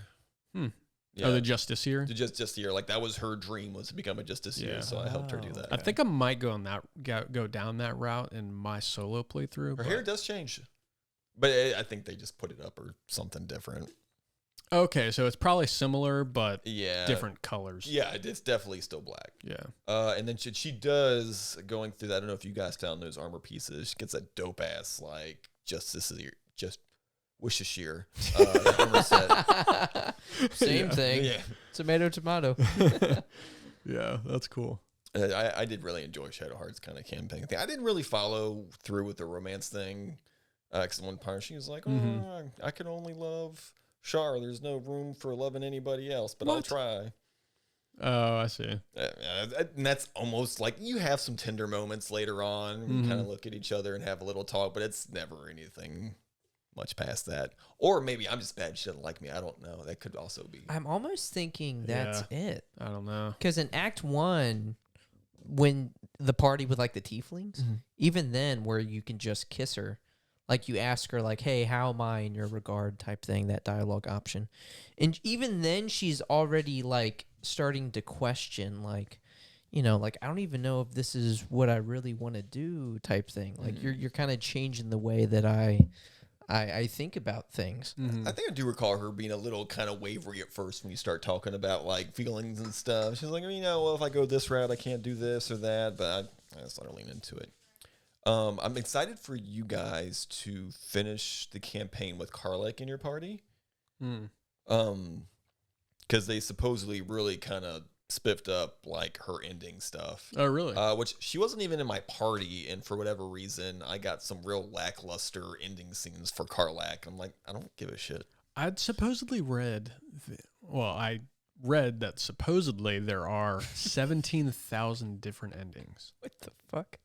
Hmm. Yeah. Oh, the Justiciar. The Justiciar. Like that was her dream, was to become a Justiciar. Yeah. So I helped her do that. I think I might go down that route in my solo playthrough. Her but- hair does change, but I think they just put it up or something different. Okay, so it's probably similar, but Yeah, different colors. Yeah, it's definitely still black. Yeah. And then she does going through that. I don't know if you guys found those armor pieces. She gets a dope ass like just Worcestershire armor set. Same Yeah. thing. Yeah, Tomato. Yeah, that's cool. I did really enjoy Shadowheart's kind of campaign thing. I didn't really follow through with the romance thing. Because one part she was like, "Oh, I can only love Shar. There's no room for loving anybody else, but I'll What? try." Oh, I see. And that's almost like you have some tender moments later on. We kind of look at each other and have a little talk, but it's never anything much past that. Or maybe I'm just bad. She doesn't like me. I don't know. That could also be. I'm almost thinking that's it. I don't know. Because in Act 1, when the party with like the tieflings, even then where you can just kiss her, like you ask her like, hey, how am I in your regard type thing, that dialogue option. And even then she's already like starting to question like, like I don't even know if this is what I really want to do type thing. Like you're kind of changing the way that I think about things. I think I do recall her being a little kind of wavery at first when you start talking about like feelings and stuff. She's like, well, if I go this route, I can't do this or that, but I just let her lean into it. I'm excited for you guys to finish the campaign with Karlek in your party. Because they supposedly really kind of spiffed up like her ending stuff. Oh, really? Which she wasn't even in my party, and for whatever reason, I got some real lackluster ending scenes for Karlak. I'm like, I don't give a shit. I'd supposedly read, I read that supposedly there are 17,000 different endings. What the fuck?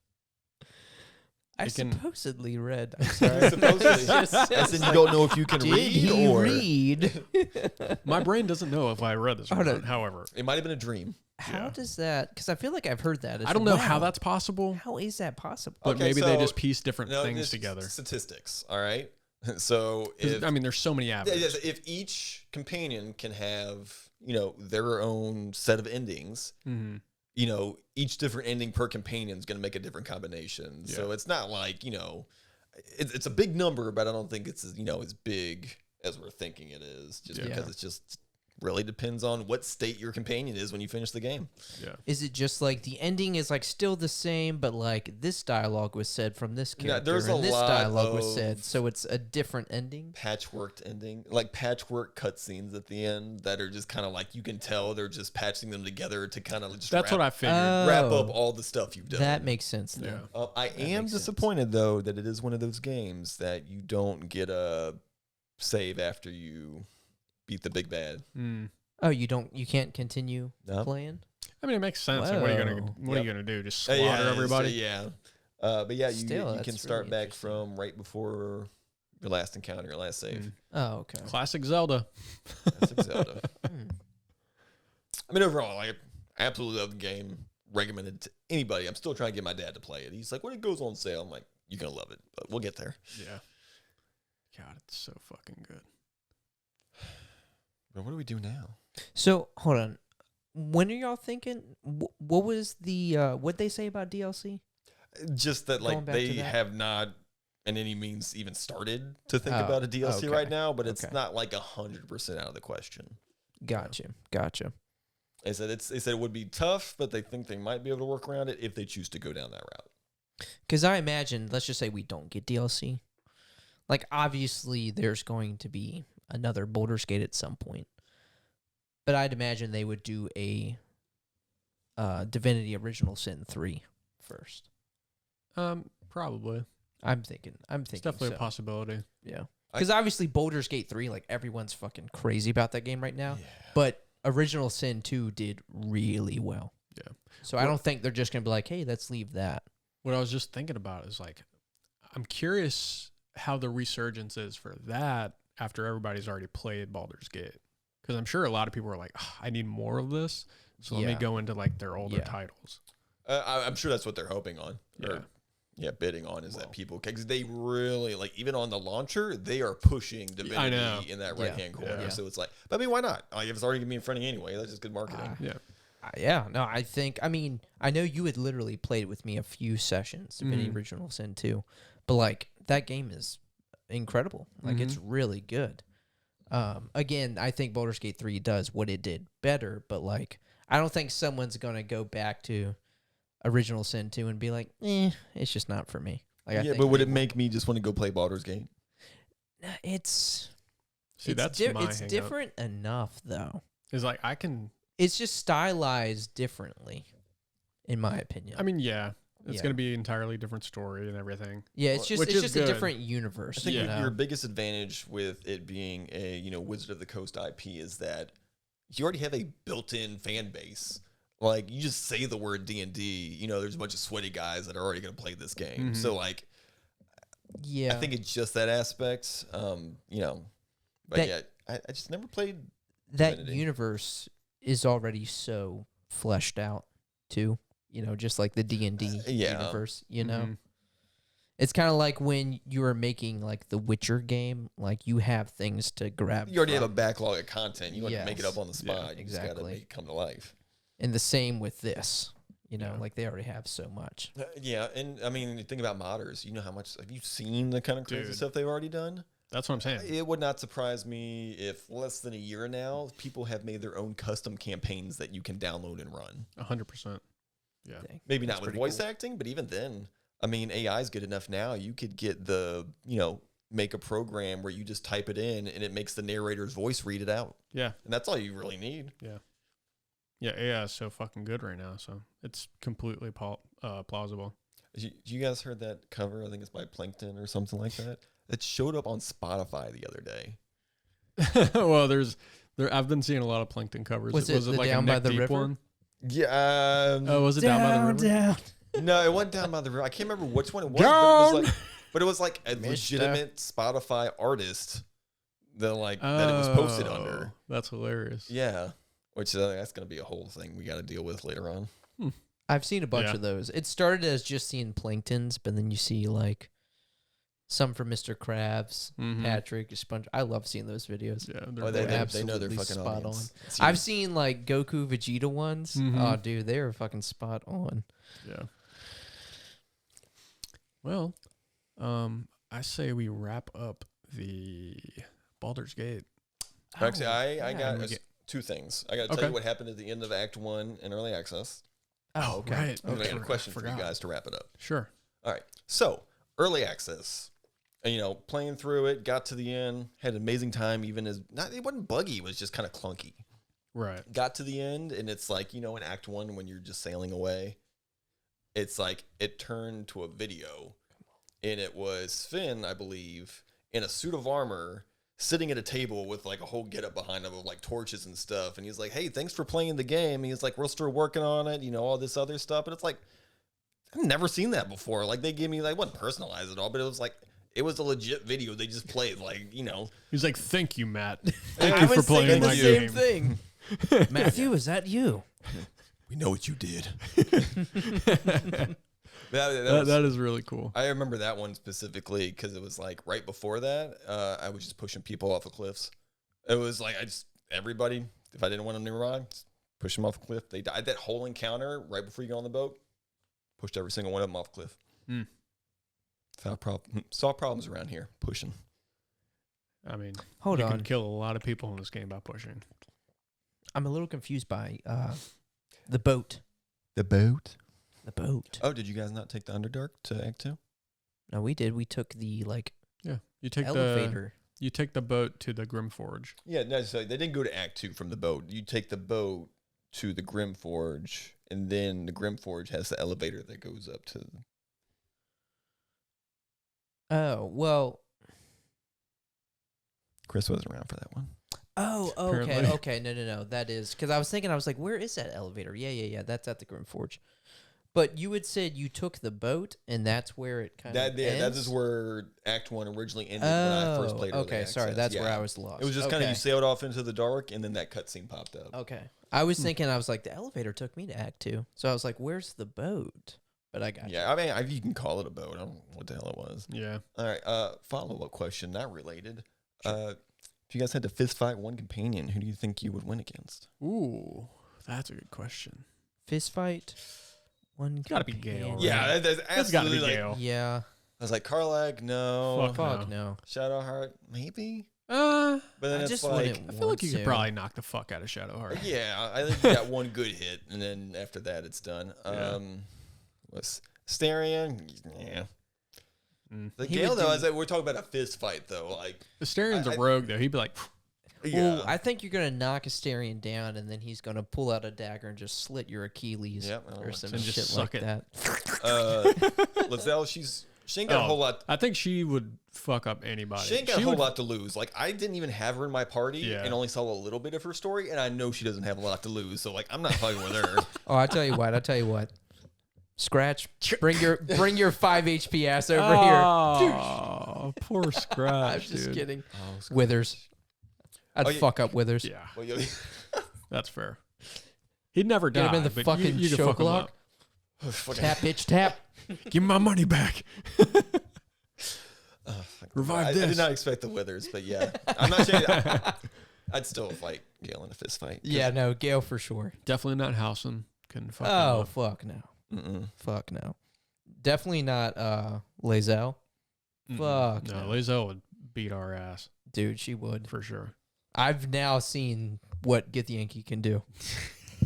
I You can- supposedly read. I'm sorry. Supposedly. As in you don't know if you can Did read he or read? My brain doesn't know if I read this or Hold not, on. however. it might have been a dream. How Yeah. does that? Because I feel like I've heard that. I don't know how well. that's possible, How is that possible? but Okay, maybe they so- just piece different No, things it's together. Statistics, all right? So 'Cause, if I mean, there's so many avenues. if each companion can have, their own set of endings, Mhm. Each different ending per companion is going to make a different combination. So Yeah. it's not like, it's a big number, but I don't think it's, as big as we're thinking it is, just Yeah. because it's just really depends on what state your companion is when you finish the game. Yeah. Is it just like the ending is like still the same, but like this dialogue was said from this Yeah, character, there's a and this lot dialogue was of- said, so it's a different ending? Patchworked ending, like patchwork cutscenes at the end that are just kind of like, you can tell they're just patching them together to kind of just That's what I figured. wrap up Oh. all the stuff you've done. That makes sense then. Yeah. I am makes sense. disappointed though that it is one of those games that you don't get a save after you beat the big bad. Mm. Oh, you can't continue No. playing? I mean, it makes sense. Like, what are you gonna Whoa. What are you gonna do? Just Yeah, slaughter it's- everybody? yeah. But yeah, Still, you can that's start really back interesting. from right before your last encounter, your last save. Mm. Oh, okay. Classic Zelda. Classic Zelda. Hmm. I mean, overall, I absolutely love the game. Recommended to anybody. I'm still trying to get my dad to play it. He's like, when it goes on sale, I'm like, you're gonna love it. But we'll get there. Yeah. God, it's so fucking good. But what do we do now? So hold on. When are y'all thinking? What was the what they say about DLC? Just that, Going like, back to they that? have not, in any means, even started to think Oh, about a DLC okay. right now. But it's Okay. not like 100% out of the question. Gotcha. They said it would be tough, but they think they might be able to work around it if they choose to go down that route. Because I imagine, let's just say we don't get DLC. Like, obviously, there's going to be another Baldur's Gate at some point. But I'd imagine they would do a Divinity Original Sin 3 first. Probably. I'm thinking. It's definitely so. a possibility. Yeah. Because obviously, Baldur's Gate 3, like, everyone's fucking crazy about that game right now. But Original Sin 2 did really well. Yeah. So I don't think they're just going to be like, hey, let's leave that. What I was just thinking about is like, I'm curious how the resurgence is for that after everybody's already played Baldur's Gate. Because I'm sure a lot of people are like, I need more of this. So let me Yeah. go into like their older Yeah. titles. I'm sure that's what they're hoping on. Yeah. Bidding on is Well. that people, because they really, like, even on the launcher, they are pushing know. Divinity in that Yeah. right-hand corner. Yeah. So it's like, but I mean, why not? Like, if it's already going to be in front of you anyway, that's just good marketing. Yeah. Yeah, no, I mean, I know you had literally played with me a few sessions, Divinity Mhm. Original Sin 2, but, like, that game is incredible. Like, it's Mm-hmm. really good. Again, I think Baldur's Gate 3 does what it did better, but, like, I don't think someone's going to go back to Original Sin 2 and be like, it's just not for me. Like, I Yeah, think but would they it make me just want to go play Baldur's Gate? It's See, it's that's my it's hang-up. different enough though. Is like, I can, It's just stylized differently, in my opinion. I mean, yeah, it's Yeah. going to be an entirely different story and everything. yeah, it's just which it's is just a good. different universe. I think you Yeah. know? your biggest advantage with it being a Wizard of the Coast IP is that you already have a built-in fan base. Like, you just say the word D&D, there's a bunch of sweaty guys that are already going to play this game. Mhm. So, like, yeah, I think it's just that aspect. But That- yeah, I just never played. that Divinity. universe is already so fleshed out too. Just like the D&D yeah. universe. You know, Mhm. it's kind of like when you are making like the Witcher game. Like you have things to grab. You already have a from. backlog of content. You don't have to make it Yes. up on the spot. Yeah, You just got to exactly. make it come to life. And the same with this. Yeah. Like they already have so much. Yeah, and I mean, think about modders. You know how much have you seen the kind of crazy Dude. stuff they've already done? That's what I'm saying. It would not surprise me if less than a year now, people have made their own custom campaigns that you can download and run. 100%. Yeah. Dang. Maybe That's not with pretty voice cool. acting, but even then, I mean, AI is good enough now. You could get make a program where you just type it in and it makes the narrator's voice read it out. Yeah. And that's all you really need. Yeah. Yeah, AI is so fucking good right now, so it's completely plausible. You guys heard that cover? I think it's by Plankton or something like that. It showed up on Spotify the other day. Well, I've been seeing a lot of Plankton covers. Was it the like Down a by neck the deep river? one? Yeah. Oh, was it Down by the River? Down. No, it went down by the river. I can't remember which one it was, Down! but it was like a Mister. legitimate Spotify artist that it was posted under. That's hilarious. Yeah, which that's gonna be a whole thing we got to deal with later on. I've seen a bunch Yeah. of those. It started as just seeing Planktons, but then you see like some from Mr. Krabs, Mhm. Patrick, Sponge. I love seeing those videos. Yeah, Oh, they're they know their absolutely fucking spot audience. I've seen like Goku, Vegeta ones. Mhm. Oh, dude, they're fucking spot on. Yeah. Well, I say we wrap up the Baldur's Gate. Actually, Oh, I yeah. got And we get- two things. I got to tell Okay. you what happened at the end of Act 1 in Early Access. Oh, okay. Right. And then I got a Okay. question for you Forgot. guys to wrap it up. Sure. All right. So, Early Access. And, playing through it, got to the end, had an amazing time, even as, it wasn't buggy, it was just kind of clunky. Right. Got to the end, and it's like, in Act 1, when you're just sailing away, it's like it turned to a video, and it was Finn, I believe, in a suit of armor, sitting at a table with like a whole getup behind him of like torches and stuff. And he's like, "Hey, thanks for playing the game." And he's like, "We're still working on it, all this other stuff." And it's like, I've never seen that before. Like, they gave me, like, wasn't personalized at all, but it was like, it was a legit video they just played. Like, He's like, "Thank you, Matt. I Thank you was for playing thinking my the game." same thing. Matthew, is that you? We know what you did. That is really cool. I remember that one specifically because it was like right before that, I was just pushing people off the cliffs. It was like everybody, if I didn't want them nearby, just push them off a cliff. They died. That whole encounter right before you go on the boat, pushed every single one of them off a cliff. Mm. Solve problems around here, pushing. I mean, Hold you on. can kill a lot of people in this game by pushing. I'm a little confused by the boat. The boat? The boat. Oh, did you guys not take the Underdark to Act 2? No, we did. We took the Yeah, you take elevator. You take the boat to the Grimforge. Yeah, no, so they didn't go to Act 2 from the boat. You take the boat to the Grimforge, and then the Grimforge has the elevator that goes up to... Oh, well. Chris wasn't around for that one. Oh, okay. Apparently. Okay. No. That is because I was thinking, I was like, where is that elevator? Yeah. That's at the Grimforge. But you had said you took the boat, and that's where it kind of ends? That is where Act 1 originally ended when I first played Early okay. Sorry, Access. that's Yeah. where I was lost. It was just kind of you sailed off into the dark, and then that cutscene popped up. Okay. I was thinking, I was like, the elevator took me to Act 2. So I was like, where's the boat? But I got Yeah, I mean, you can call it a boat. I don't know what the hell it was. Yeah. All right, follow-up question, not related. If you guys had to fist fight one companion, who do you think you would win against? Ooh, that's a good question. Fist fight. One Gotta be companion. Gale, right? Yeah, that's That's got to be absolutely like... Gale. Yeah. I was like, Karlach, no. Fuck. No. Shadowheart, maybe? Uh, But then I it's just like... wouldn't I feel like you want could to. probably knock the fuck out of Shadowheart. Yeah, I think you got one good hit, and then after that, it's done. Yeah. What's Asterion? Yeah. Mm. The He Gale, would though, do- is that we're talking about a fist fight, though. Like, Astarion's I- a rogue, though. He'd be like, yeah. Well, I think you're going to knock Asterion down, and then he's going to pull out a dagger and just slit your Achilles Yep, I don't or want some to. And just shit suck like it. that. Lizelle, she ain't got a whole lot. I think she would fuck up anybody. She ain't got a whole would- lot to lose. Like, I didn't even have her in my party Yeah. and only saw a little bit of her story, and I know she doesn't have a lot to lose. So, like, I'm not fighting with her. Oh, I tell you what. Scratch, bring your 5 HP ass over here. Oh, poor Scratch, I'm just dude. kidding. Oh, Withers. I'd Oh, yeah. fuck up Withers. Yeah, well, yo, that's fair. He'd never Get die. him in the but fucking you could choke fuck him lock. up. fucking- Tap, bitch, tap. Give me my money back. fuck. Revive I this. did not expect the Withers, but yeah. I'm not saying I'd still fight Gale in a fist fight. Yeah, no, Gale for sure. Definitely not Howson. Couldn't fuck him Oh, up. fuck no. Mm-mm. Fuck no. Definitely not Lae'zel. Mm-mm. Fuck No, no. Lae'zel would beat our ass Dude, she would. for sure. I've now seen what Get the Yankee can do.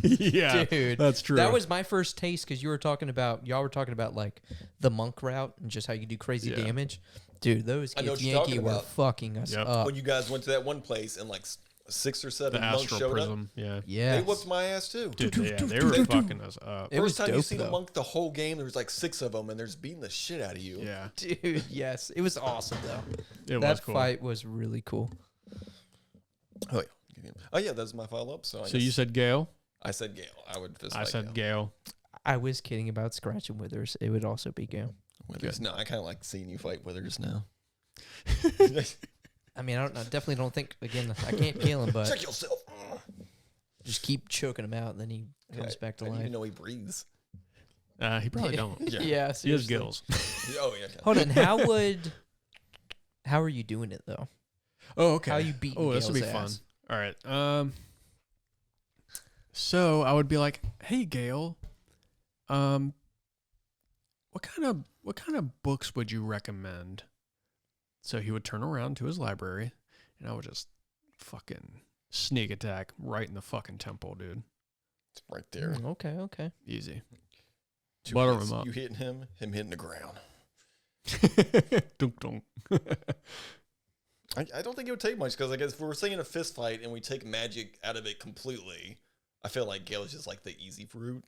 Yeah, Dude, that's true. That was my first taste because y'all were talking about like the monk route and just how you do crazy Yeah. damage. Dude, those I know kids what you're Yankee talking were about. fucking us Yep. up. When you guys went to that one place and like 6 or the 7 monks astral showed up, prism. Yeah. Yeah, they whooped my ass too. Dude, they were fucking us up. It was First time you dope, seen though. a monk the whole game, there was like 6 of them, and they're just beating the shit out of you. Yeah, Dude, yes, it was awesome though. it That was cool. fight was really cool. Oh yeah, that's my follow up. So, So you said Gale. I said Gale. I would fist I fight said Gale. Gale. I was kidding about scratching Withers. It would also be Gale. Withers. No, I kind of like seeing you fight Withers now. I mean, I definitely don't think. Again, I can't kill him, but Check yourself. just keep choking him out, and then he comes back to I didn't life. even know he breathes. He probably don't. Yeah. Yeah, He has seriously. gills. Oh yeah. Hold on, how are you doing it though? Oh, okay. How you beating Oh, this will be Gale's fun. ass? All right. So I would be like, "Hey, Gale, what kind of books would you recommend?" So he would turn around to his library, and I would just fucking sneak attack right in the fucking temple, dude. It's right there. Okay. Easy. 2 Butter hits, him up. You hitting him hitting the ground. Dunk, dunk. I don't think it would take much because I guess if we're saying a fist fight and we take magic out of it completely, I feel like Gale is just like the easy fruit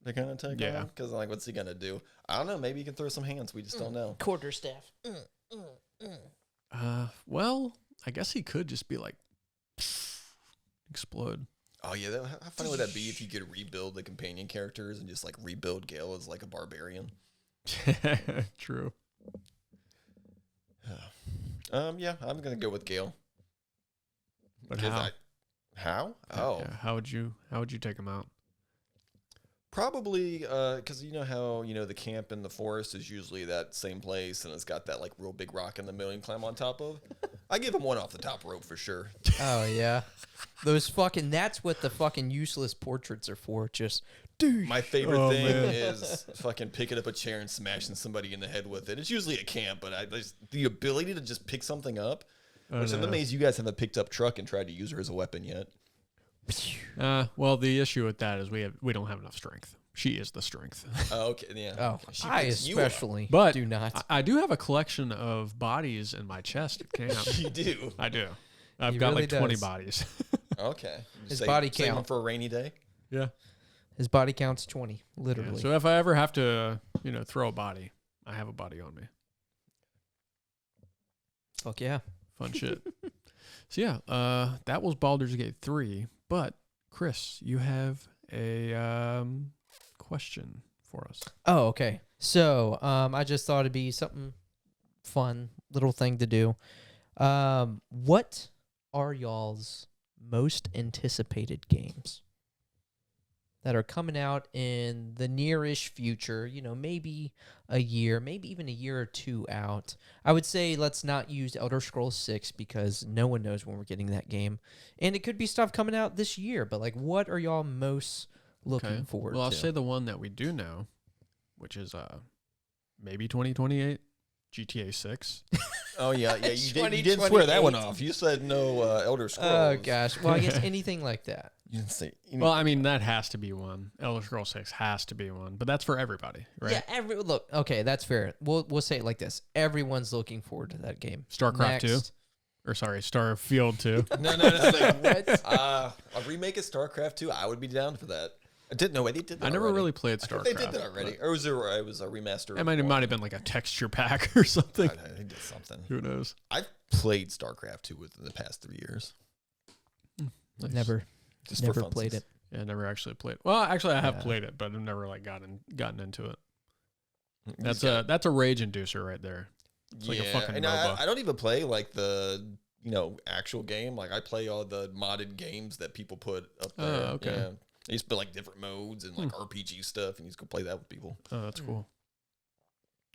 to kind of take Yeah. Because like, what's he gonna do? I don't know. Maybe he can throw some hands. We just don't know. Quarterstaff. Well, I guess he could just be like explode. Oh yeah, how funny would that be if you could rebuild the companion characters and just like rebuild Gale as like a barbarian? True. Yeah, I'm gonna go with Gale. But Because how? How? Oh, Yeah, how would you take him out? probably because you know how the camp in the forest is usually that same place and it's got that like real big rock in the middle you can climb on top of. I give him one off the top rope for sure. Oh yeah, that's what the fucking useless portraits are for. Just dude. My favorite Oh, thing man. is fucking picking up a chair and smashing somebody in the head with it. It's usually a camp, but the ability to just pick something up. Which I'm amazed you guys haven't picked up Truck and tried to use her as a weapon yet. Well, the issue with that is we don't have enough strength. She is the strength. Oh, okay, yeah. Oh, Okay. She I picks you up. especially But do not. I do have a collection of bodies in my chest at camp. You do. I do. I've He got really like 20 does. bodies. Okay. His Save- body save 'em count. for a rainy day. Yeah. His body counts 20, Yeah. literally. So if I ever have to, throw a body, I have a body on me. Fuck yeah. Fun shit. So yeah, that was Baldur's Gate 3. But Chris, you have a question for us. Oh, okay. So, I just thought it'd be something fun, little thing to do. What are y'all's most anticipated games that are coming out in the nearish future? Maybe a year, maybe even a year or two out. I would say let's not use Elder Scrolls 6 because no one knows when we're getting that game. And it could be stuff coming out this year, but like what are y'all most looking forward Well, I'll to? say the one that we do know, which is maybe 2028, GTA 6. Oh yeah, yeah. You didn't swear that one off. You said no Elder Scrolls. Oh gosh. Well, I guess anything like that. You didn't say. Well, I mean, that has to be one. Elder Scrolls 6 has to be one, but that's for everybody, right? Yeah, look, okay, that's fair. We'll say it like this. Everyone's looking forward to that game. StarCraft 2? Next. Or sorry, Starfield 2. no. Like, What? a remake of StarCraft 2. I would be down for that. I didn't know they did that. I never already. really played I thought StarCraft. they did that already, or was it was a remaster? It might have been like a texture pack or something. They did something. Who knows? I've played StarCraft 2 within the past 3 years. Nice. Never Just for played funsies. it. Yeah, I never actually played. Well, actually, I have Yeah. played it, but I've never like gotten into it. He's That's a rage inducer right there. It's like a fucking and MOBA. I don't even play like the actual game. Like I play all the modded games that people put up there. Oh, okay. Yeah. I used to put like different modes and like RPG stuff, and you just go play that with people. Oh, that's cool.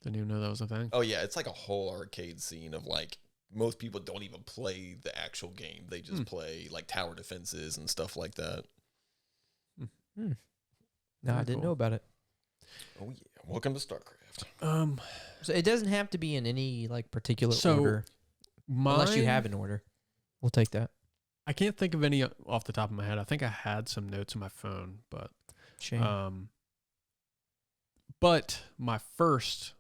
Didn't even know that was a thing. Oh yeah, it's like a whole arcade scene of like most people don't even play the actual game. They just play like tower defenses and stuff like that. No, I Very didn't cool. know about it. Oh yeah, welcome to StarCraft. So it doesn't have to be in any like particular So, order, unless you have an order. We'll take that. I can't think of any off the top of my head. I think I had some notes in my phone, but Shame. but my first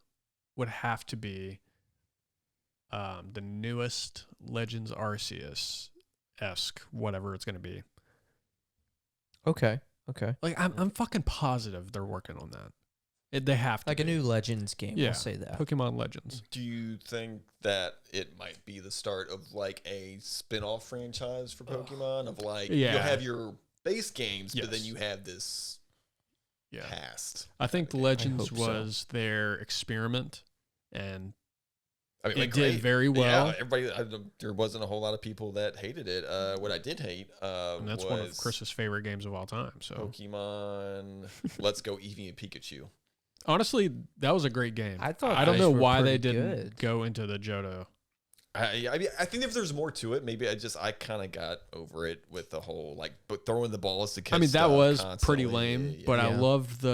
would have to be the newest Legends Arceus-esque, whatever it's going to be. Okay. Like I'm fucking positive they're working on that. They have to Like a be. new Legends game. Yeah. We'll say that. Pokemon Legends. Do you think that it might be the start of like a spin-off franchise for Pokemon? Of like Yeah. you'll have your base games, but then Yes. you have this Yeah. past. I think Legends hope so. was their experiment, and I mean, it like, did great. very well. Yeah, everybody. There wasn't a whole lot of people that hated it. What I did hate And that's one of was Chris's favorite games of all time. So Pokemon Let's Go Eevee and Pikachu. honestly, that was a great game. I thought I don't those know were why they pretty didn't good. go into the Johto. I mean, I think if there's more to it, maybe I kind of got over it with the whole like but throwing the balls to catch. I mean, that stuff was constantly. pretty lame, Yeah. but I Yeah. loved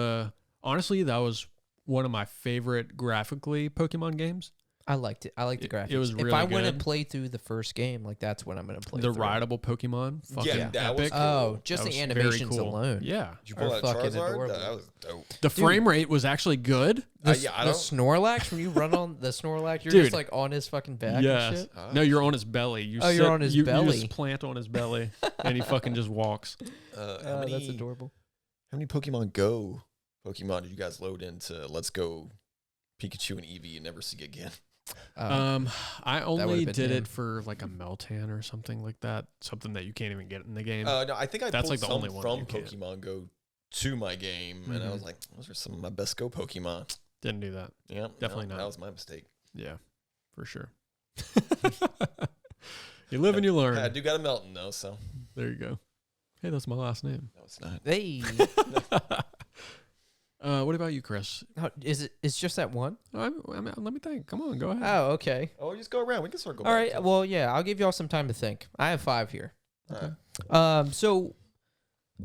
honestly, that was one of my favorite graphically Pokemon games. I liked it. I liked the It- graphics. it was if really I want to good. play through the first game, like that's what I'm going to play. The through. rideable Pokemon, fucking Yeah, that was epic. cool. Oh, just That the was very animations cool. alone. Yeah, Did you pull are out fucking Charizard? adorable. That was dope. the frame rate was actually good. The, Yeah, I the don't- Snorlax, when you run on the Snorlax, you're Dude. just like on his fucking back and Yes. shit. Oh, No, you're on his belly. You Oh, you're sit- on his you belly. just plant on his belly, and he fucking just walks. How many? That's adorable. How many Pokemon Go Pokemon did you guys load into Let's Go Pikachu and Eevee and never see again? I only would've been did him. it for like a Meltan or something like that. Something that you can't even get in the game. No, I think I That's pulled like the some only one from you can't. Pokemon Go to my game, and I was like, those are some of my best Go Pokemon. Didn't do that. Yeah, Definitely no, not. That was my mistake. Yeah, for sure. You live and you learn. I do got a Melton though, so There you go. Hey, that's my last name. no, it's not. Hey, What about you, Chris? is it? It's just that one? Let me think. Come on, go ahead. Oh, okay. Oh, just go around. We can circle. All back. right. Well, yeah. I'll give y'all some time to think. I have 5 here. All right. So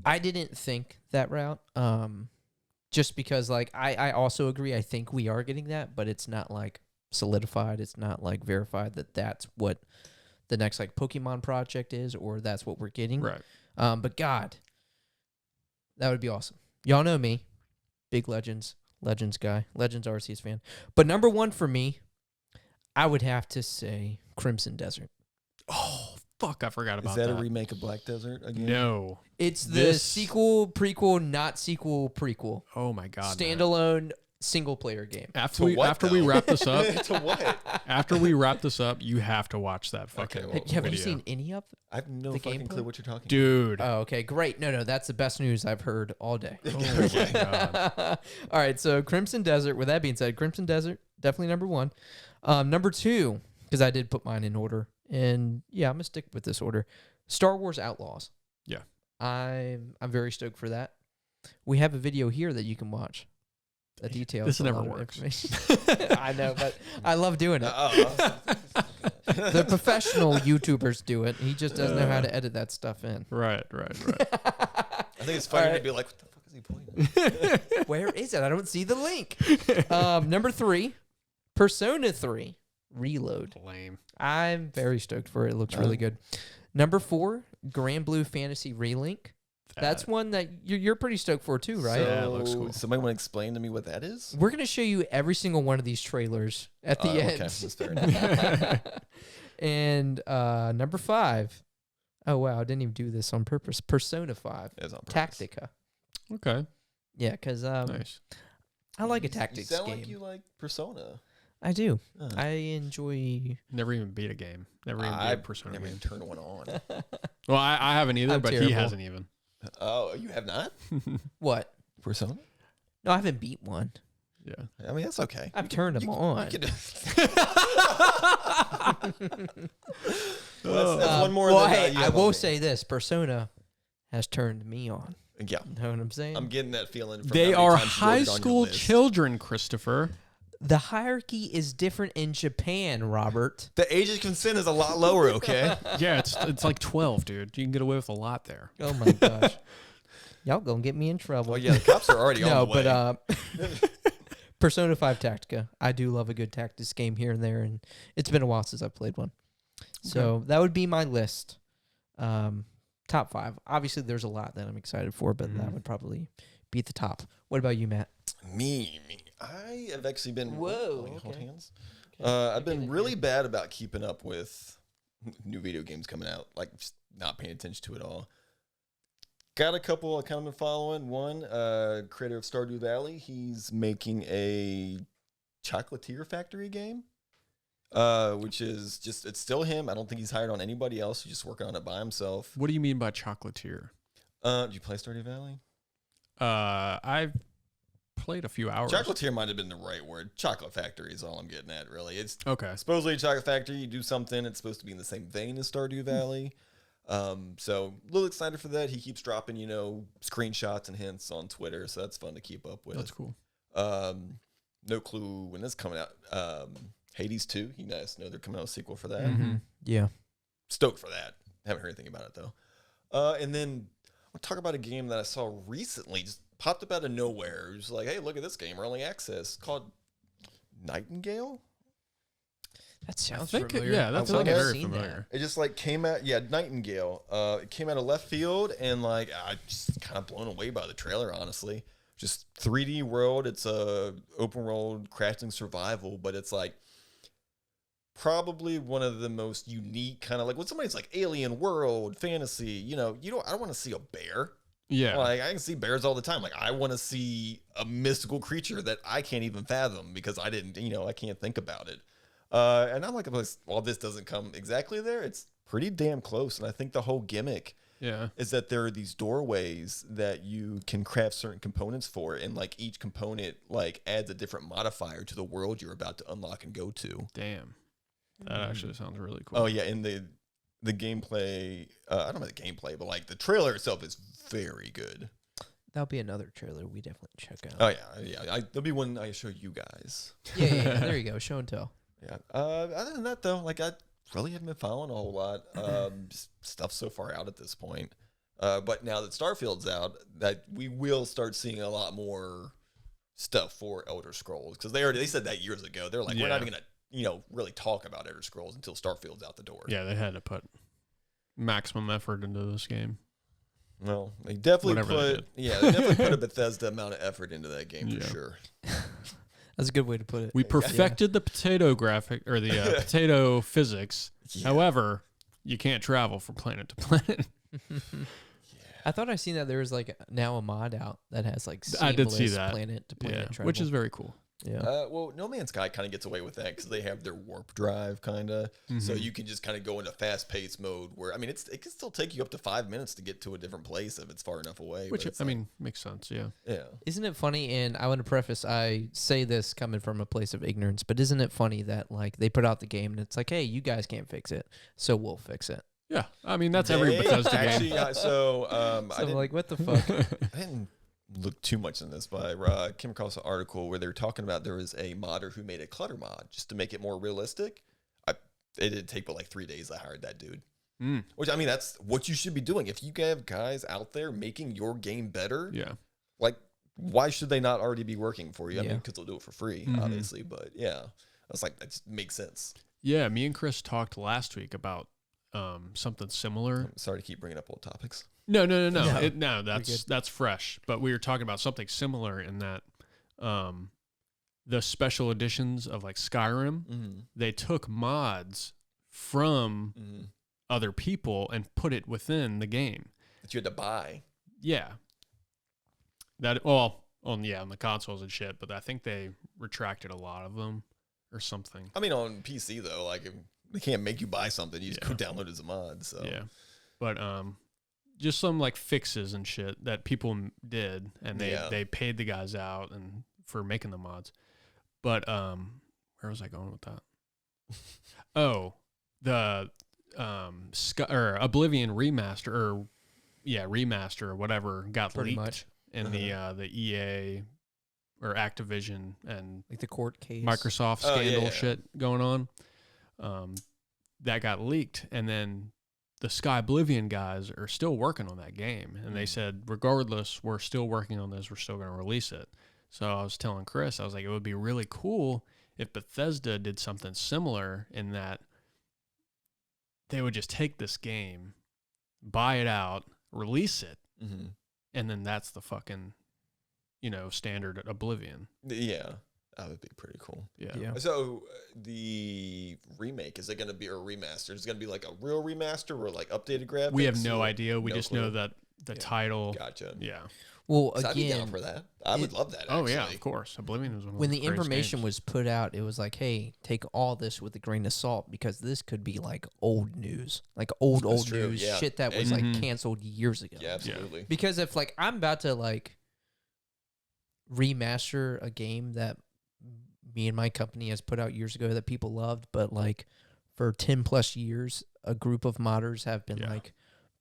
I didn't think that route. Just because, like, I also agree. I think we are getting that, but it's not like solidified. It's not like verified that that's what the next like Pokemon project is, or that's what we're getting. Right. But God, that would be awesome. Y'all know me, big Legends guy, Legends Arceus fan. But number 1 for me, I would have to say Crimson Desert. Oh, fuck. I forgot Is about that a remake of Black Desert again? No. It's the This- sequel, prequel, not sequel, prequel. Oh, my God. man. Standalone single player game. After To we what, after we though? wrap this up, To what? after we wrap this up, you have to watch that fucking Okay, well, Have you video. seen any of I have no The fucking gameplay? clue what you're talking Dude. Oh, okay, great. No, that's the best news I've heard all day. Oh my God. All right, so Crimson Desert. With that being said, Crimson Desert, definitely number 1. Number 2, because I did put mine in order, and yeah, I'm gonna stick with this order. Star Wars Outlaws. Yeah. I'm very stoked for that. We have a video here that you can watch. The details. This a never lot of works. information. I know, but I love doing it. about. The professional YouTubers do it. He just doesn't know how to edit that stuff in. Right. I think it's funny All right. to be like, what the fuck is he pointing? Where is it? I don't see the link. Number 3, Persona 3 Reload. Lame. I'm very stoked for it. It looks really good. Number 4, Grand Blue Fantasy Relink. That's one that you're pretty stoked for too, right? Yeah, it looks cool. Somebody want to explain to me what that is? We're going to show you every single one of these trailers at the Okay, end. that's fair enough. And number 5, oh wow, I didn't even do this on purpose. Persona 5 It's on purpose. Tactica. Okay. Yeah, because Nice. I like a You tactics sound game. like you like Persona. I do. Huh. I enjoy. Never even beat a game. Never even beat I a Persona never game. even turned one on. Well, I haven't either, I'm but he terrible. hasn't even. Oh, you have not? What? Persona? No, I haven't beat one. Yeah. I mean, that's okay. I've turned them on. You could- Well, that's one more Well, than, hey, you I have will on me. say this: Persona has turned me on. Yeah, You know what I'm saying? I'm getting that feeling. From They how many are times you high wrote it on your school list. children, Christopher. The hierarchy is different in Japan, Robert. The age of consent is a lot lower, okay? Yeah, it's like 12, dude. You can get away with a lot there. Oh my gosh, y'all gonna get me in trouble. Well, yeah, the cops are already no, on the way. but Persona 5 Tactica. I do love a good tactics game here and there, and it's been a while since I've played one. So that would be my list. Top 5. Obviously, there's a lot that I'm excited for, but that would probably be at the top. What about you, Matt? Me. I have actually been. Whoa, Hold okay. hands. Okay. I've been really bad about keeping up with new video games coming out, like just not paying attention to it all. Got a couple I kind of been following. One, creator of Stardew Valley, he's making a chocolatier factory game, which is just, it's still him. I don't think he's hired on anybody else. He's just working on it by himself. What do you mean by chocolatier? Do you play Stardew Valley? I've played a few hours. Chocolatier might have been the right word. Chocolate factory is all I'm getting at, really. It's Okay. supposedly a chocolate factory. You do something. It's supposed to be in the same vein as Stardew Valley. So a little excited for that. He keeps dropping, screenshots and hints on Twitter, so that's fun to keep up with. That's cool. No clue when this is coming out. Hades 2. You guys know they're coming out with a sequel for that. Mm-hmm. Yeah. Stoked for that. Haven't heard anything about it though. And then I'll talk about a game that I saw recently, just popped up out of nowhere. It was like, hey, look at this game, early access, called Nightingale. That sounds think familiar. yeah, that I sounds think I've very seen familiar. It just like came out, Nightingale. It came out of left field, and like I just kind of blown away by the trailer. Honestly, just 3D world. It's a open world crafting survival, but it's like probably one of the most unique kind of like when somebody's like alien world fantasy. I don't want to see a bear. Yeah. Like I can see bears all the time. Like I want to see a mystical creature that I can't even fathom because I didn't, I can't think about it. And I'm like, while this doesn't come exactly there, it's pretty damn close. And I think the whole gimmick Yeah. is that there are these doorways that you can craft certain components for, and like each component like adds a different modifier to the world you're about to unlock and go to. Damn. That actually sounds really cool. Oh yeah, and the gameplay, I don't know the gameplay, but like the trailer itself is very good. That'll be another trailer we definitely check out. Oh yeah. There'll be one I show you guys. Yeah. There you go. Show and tell. Yeah. Other than that, though, like I really haven't been following a whole lot. Just stuff so far out at this point. But now that Starfield's out, that we will start seeing a lot more stuff for Elder Scrolls because they said that years ago. They're like, we're not even gonna really talk about Elder Scrolls until Starfield's out the door. Yeah, they had to put maximum effort into this game. Well, they definitely put a Bethesda amount of effort into that game for sure. That's a good way to put it. We perfected the potato graphic or the potato physics. Yeah. However, you can't travel from planet to planet. I thought I seen that there was like now a mod out that has like I did see seamless that. planet to planet travel, which is very cool. yeah. Well, No Man's Sky kind of gets away with that because they have their warp drive kind of, so you can just kind of go into fast-paced mode where it can still take you up to 5 minutes to get to a different place if it's far enough away. Which but makes sense. Yeah. yeah. Isn't it funny? And I want to preface, I say this coming from a place of ignorance, but isn't it funny that like they put out the game and it's like, hey, you guys can't fix it, so we'll fix it. Yeah. I mean, that's every Bethesda game. Actually, So I'm like, what the fuck? I didn't look too much in this, but I came across an article where they were talking about there was a modder who made a clutter mod just to make it more realistic. It didn't take but like 3 days. I hired that dude. Which, I mean, that's what you should be doing. If you have guys out there making your game better, Yeah. like, why should they not already be working for you? I Yeah. mean, because they'll do it for free, obviously. But yeah, I was like, that just makes sense. Yeah. Me and Chris talked last week about something similar. I'm sorry to keep bringing up old topics. No. No. That's fresh. But we were talking about something similar in that the special editions of like Skyrim, they took mods from other people and put it within the game. That you had to buy. Yeah. On the consoles and shit, but I think they retracted a lot of them or something. I mean, on PC, though, like, if they can't make you buy something. You just go download it as a mod. So Yeah. But just some like fixes and shit that people did, and they paid the guys out and for making the mods. But where was I going with that? Oh, the Oblivion remaster or whatever got Pretty leaked much. in the EA or Activision and Like the court case. Microsoft scandal shit going on. That got leaked, and then the Sky Oblivion guys are still working on that game, and they said, regardless, we're still working on this, we're still going to release it. So I was telling Chris, I was like, it would be really cool if Bethesda did something similar in that they would just take this game buy it out, release it, Mm-hmm. and then that's the fucking, standard Oblivion. Yeah, that would be pretty cool. Yeah. So the remake, is it going to be a remaster? Is it going to be like a real remaster or like updated graphics? We have no idea. We No just clue. know that the title. Gotcha. Yeah. Well, So I'd be down again, for that. I would love that. Oh Actually. yeah, of course. Oblivion was one of when the the greatest information games. was put out, it was like, hey, take all this with a grain of salt because this could be like old news, like old true, news, yeah. shit that was Mhm. like canceled years ago. Yeah, absolutely. Because if like I'm about to like remaster a game that me and my company has put out years ago that people loved, but like for 10 plus years, a group of modders have been Yeah. like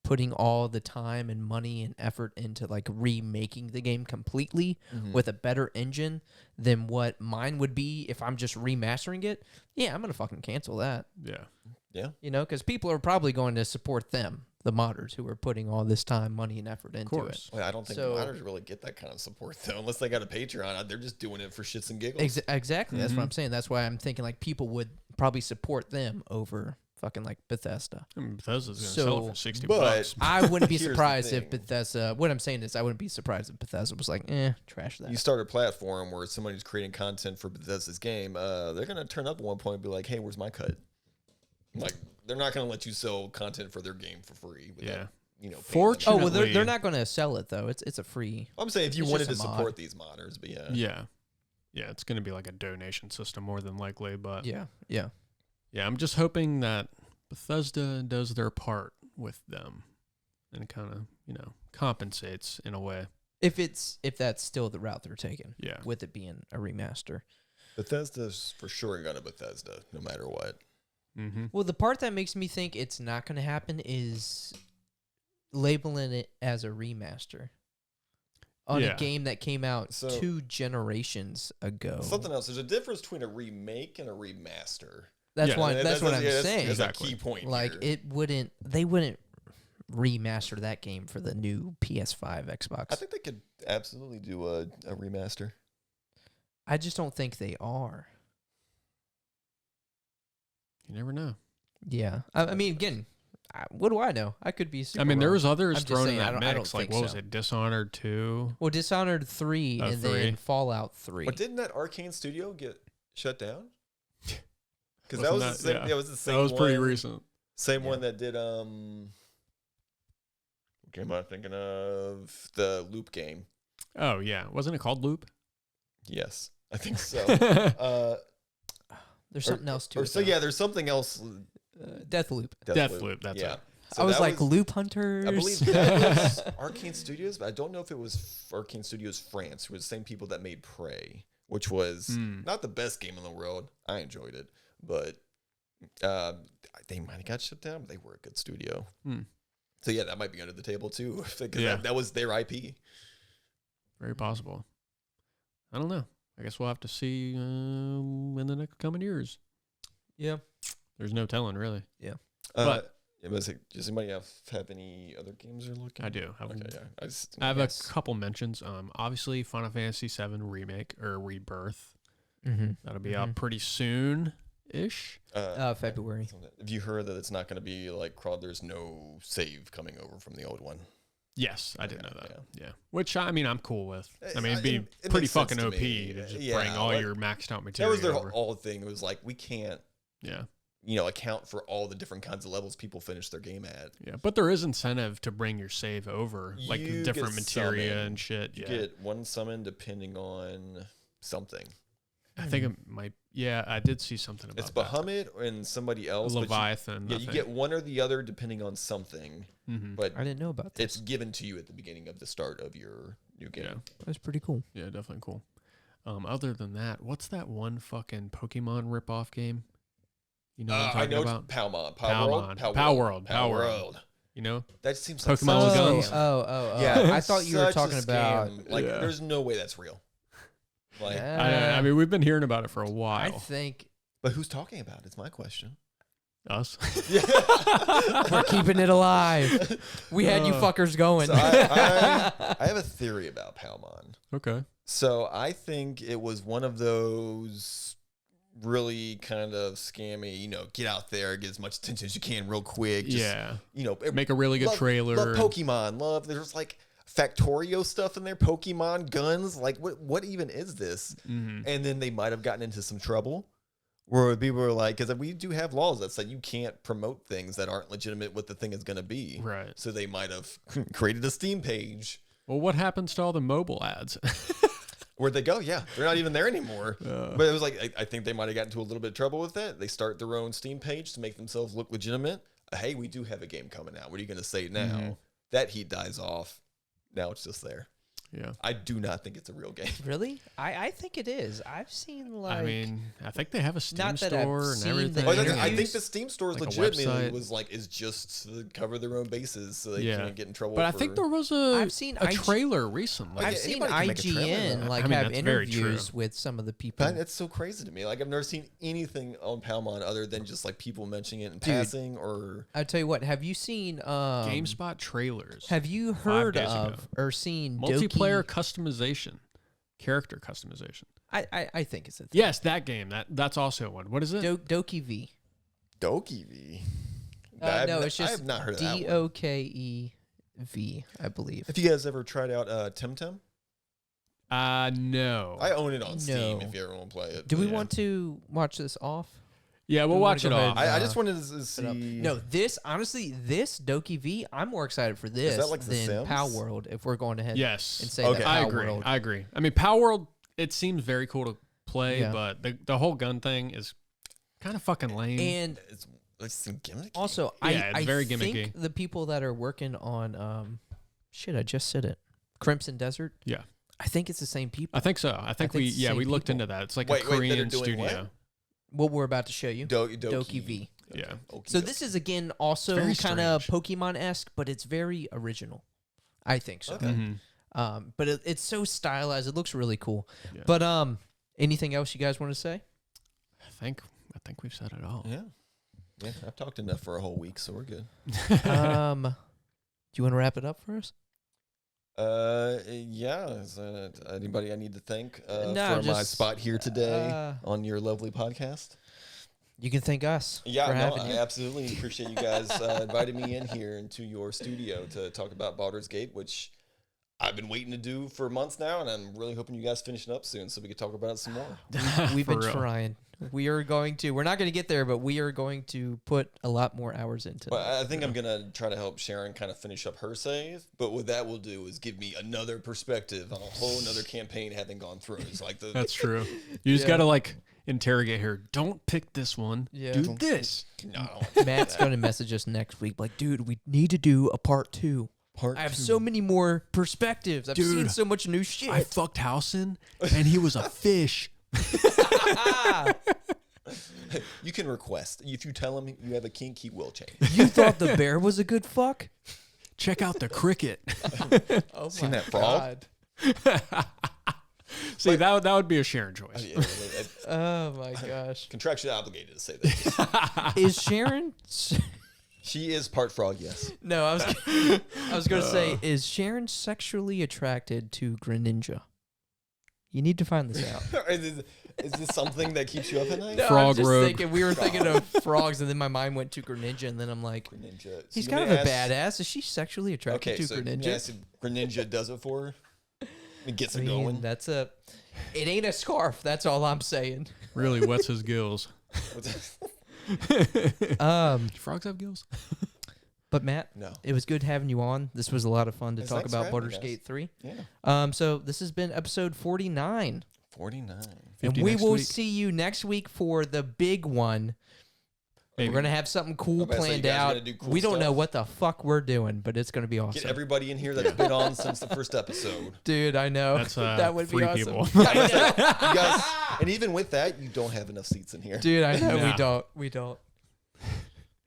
putting all the time and money and effort into like remaking the game completely Mhm. with a better engine than what mine would be if I'm just remastering it. Yeah, I'm going to fucking cancel that. Yeah. You know, because people are probably going to support them, the modders who are putting all this time, money, and effort into it. Well, I don't think So- modders really get that kind of support though, unless they got a Patreon. They're just doing it for shits and giggles. Exactly. That's what Mhm. I'm saying. That's why I'm thinking like people would probably support them over fucking like Bethesda. I mean, Bethesda's going to So- sell it for 60 but- bucks. I wouldn't be Here's the surprised if thing. Bethesda. What I'm saying is, I wouldn't be surprised if Bethesda was like, trash that. You start a platform where somebody's creating content for Bethesda's game, they're gonna turn up at one point and be like, "Hey, where's my cut?" Like, they're not gonna let you sell content for their game for free. Without, Yeah. paying them. Fortunately- Oh well, they're Ultimately- not going to sell it though. It's a free. I'm saying if you It's wanted to just a mod. support these modders, but yeah. Yeah. Yeah, it's going to be like a donation system more than likely, but Yeah. yeah, I'm just hoping that Bethesda does their part with them and kind of, compensates in a way. If that's still the route they're taking, Yeah. with it being a remaster. Bethesda's for sure gonna Bethesda, no matter what. Mm-hmm. Well, the part that makes me think it's not going to happen is labeling it as a remaster on Yeah. a game that came out So- 2 generations ago. Something else. There's a difference between a remake and a remaster. That's Yeah. why. And That's what I'm that's saying. Exactly. a key point. Like here. they wouldn't remaster that game for the new PS5, Xbox. I think they could absolutely do a remaster. I just don't think they are. You never know. Yeah. I mean, again, what do I know? I could be super I mean, there wrong. was others I'm just thrown in saying, I that don't mix. Like, think what was so. it? Dishonored 2? Well, Dishonored 3 and 3. then Fallout 3. But didn't that Arcane studio get shut down? Because Wasn't that was the same. yeah. That was the same. That was pretty one- recent. Same Yeah. one that did. What game am I thinking of? The Loop game. Oh, yeah. Wasn't it called Loop? Yes, I think so. There's something else to or it. so though. yeah, there's something else. Deathloop. Deathloop, that's yeah. it. So I was that like Loop Hunters. I believe that was Arcane Studios, but I don't know if it was Arcane Studios France, who was the same people that made Prey, which was not the best game in the world. I enjoyed it, but they might have got shut down, but they were a good studio. So yeah, that might be under the table too, because Yeah. that was their IP. Very possible. I don't know. I guess we'll have to see in the next coming years. Yeah. There's no telling, really. But does anybody have any other games they're looking? I do. Okay, yeah. I have Yes. a couple mentions. Obviously, Final Fantasy VII Remake or Rebirth. Mm-hmm. That'll be out pretty soon-ish. February. Have you heard that it's not going to be like crawled? There's no save coming over from the old one. Yes, I did know Okay, that. Yeah. Which, I mean, I'm cool with. I mean, it'd It be pretty makes sense fucking to OP me. to just Yeah, bring all like, your maxed out That material was their over. whole thing. It was like, we can't, Yeah. account for all the different kinds of levels people finish their game at. Yeah. But there is incentive to bring your save over, like You different get materia summoned. and shit. You Yeah. get one summon depending on something. I think it might. Yeah, I did see something about It's that. Bahamut and somebody else. but Leviathan. you get one or the other depending on something, but I didn't know about this. it's given to you at the beginning of the start of your new game. Yeah. That's pretty cool. Yeah, definitely cool. Other than that, what's that one fucking Pokemon ripoff game? You know what I'm I talking know about? Palmon. Power World. You know? That seems like Pokemon with such a guns? scam. Oh. Yeah, I thought you were such a talking about. scam. Like, Yeah. there's no way that's real. Like, I mean, we've been hearing about it for a I while. think but who's talking about it? It's my question. Us. we're keeping it alive. We had you fuckers going. So I have a theory about Palmon. Okay. So I think it was one of those really kind of scammy, you know, get out there, get as much attention as you can real quick. Just, Yeah. You know, Make a really good trailer. Love Pokemon. There's like Factorio stuff in there, Pokemon guns. Like, what even is this? Mm-hmm. And then they might have gotten into some trouble where people were like, because we do have laws that say you can't promote things that aren't legitimate what the thing is going to be. Right. So they might have created a Steam page. Well, what happens to all the mobile ads? Where'd they go? Yeah, they're not even there anymore. But it was like, I think they might have gotten into a little bit of trouble with that. They start their own Steam page to make themselves look legitimate. Hey, we do have a game coming out. What are you going to say now? Mm-hmm. That heat dies off. Now it's just there. Yeah. I do not think it's a real game. Really? I think it is. I've seen like. I mean, I think they have a Steam Not that I've store and seen everything. the I think interviews. the Steam store is Like a legitimately website. is just to cover their own bases so they Yeah. can't get in trouble. But I think there was I've seen a IG trailer recently. Like, I've seen anybody can make a trailer IGN now. like I mean, have that's very true. interviews with some of the people. That's so crazy to me. Like I've never seen anything on Palmon other than just like people mentioning it in Dude. passing or I'll tell you what. Have you seen GameSpot trailers. Have you heard days ago. of or seen Multiplayer Doki? customization. Character customization. I think it's a thing. Yes, that game. That's also one. What is it? Doki V. Doki V. No, it's I just have not heard of that one. DOKEV, I believe. Have you guys ever tried out Temtem? No. I own it on Steam No. if you ever want to play it. Do we but- want to watch this off? Yeah, we'll we watch wanna it go off. ahead I just wanted to Set up. see. No, this Doki V, I'm more excited for this like The than Sims? Pow World if we're going ahead Yes. and say Okay. that I Pow agree. World. I agree. I mean, Power World, it seems very cool to play, Yeah. but the whole gun thing is kind of fucking lame. And It's some gimmicky. also, Yeah, it's I very think gimmicky. the people that are working on, I just said it, Crimson Desert. Yeah. I think it's the same people. I think so. I think think it's the we same looked people. into that. It's like Wait, a that are Korean doing studio. What we're about to show you. Doki V. Yeah. So this is again also Very kind of strange. Pokemon-esque, but it's very original. I think so. Okay. Mhm. But it's so stylized. It looks really cool. Yeah. But anything else you guys want to say? I think we've said it all. Yeah. Yeah, I've talked enough for a whole week, so we're good. Do you want to wrap it up for us? Yeah. Is anybody I need to thank No, for my just, spot here today uh, on your lovely podcast? You can thank us Yeah, for no, having I you. absolutely appreciate you guys inviting me in here into your studio to talk about Baldurs Gate, which I've been waiting to do for months now, and I'm really hoping you guys finish it up soon so we can talk about it some more. We've For been real. trying. We are going to. We're not going to get there, but we are going to put a lot more hours into But it. I think I'm going to try to help Sharon kind of finish up her save. But what that will do is give me another perspective on a whole another campaign having gone through. It's like the That's true. You just Yeah. got to like interrogate her. Don't pick this one. Yeah. Do this. no, I don't want Matt's going to message us next week, like, dude, we need to do a part 2. part I have two. so many more perspectives. I've Dude, seen so much new shit. I fucked Housen and he was a fish. You can request. If you tell him you have a kink, he will change. You thought the bear was a good fuck? Check out the cricket. Oh Seen that frog? See, that would be a Sharon choice. Yeah, Oh my gosh. contractually obligated to say that. Is Sharon? She is part frog, yes. No, I was going to say, is Sharon sexually attracted to Greninja? You need to find this out. Is this something that keeps you up at night? No, Frog I'm just rogue. thinking, we were thinking of frogs, and then my mind went to Greninja, and then I'm like, Greninja. So he's you kind of may a ask- badass. Is she sexually attracted Okay, to so Greninja? yes, Greninja does it for her. It gets I it mean, going. that's it ain't a scarf. That's all I'm saying. Really wets his gills. Frogs have gills? But Matt, No. it was good having you on. This was a lot of fun to Yes, talk thanks for about having me, Baldur's guys. Gate 3. Yeah. So this has been episode 49. 49. And 50 we next will week. see you next week for the big one. Maybe. We're going to have something cool about to say, you planned guys are out. gonna do cool We don't know stuff? what the fuck we're doing, but it's going to be awesome. Get everybody in here that's been on since the first episode. Dude, I know. That's that would be 3 awesome. people. You guys, and even with that, you don't have enough seats in here. Dude, I know. Yeah. We don't.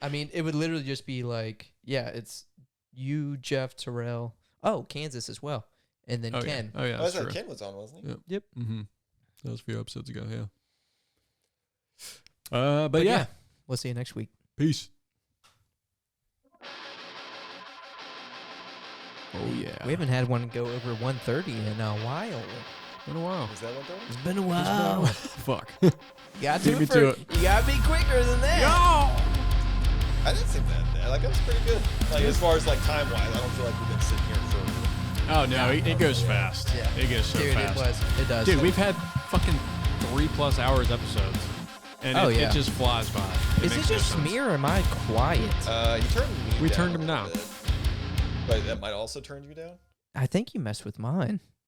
I mean, it would literally just be like, yeah, it's you, Jeff, Terrell. Oh, Kansas as well. And then Oh, Ken. Yeah. Oh, yeah. Oh, That's that's true. Ken was on, wasn't he? Yep. Yep. Mm-hmm. That was a few episodes ago, yeah. But yeah. We'll see you next week. Peace. Oh, yeah. We haven't had one go over 130 in a while. Been a while. Was that one? It's been a while. Fuck. You got Beat to me it to first. You gotta be quicker than that. I didn't seem that bad. Like, it was pretty good. Like, as far as, like, time-wise, I don't feel like we've been sitting here for... Oh, no, it goes fast. Yeah. It goes so Dude, fast. it does. Dude, we've had fucking 3+ hours episodes. And it just flies by. Is it just me or am I quiet? You turned me down. We turned him down. But that might also turn you down? I think you messed with mine.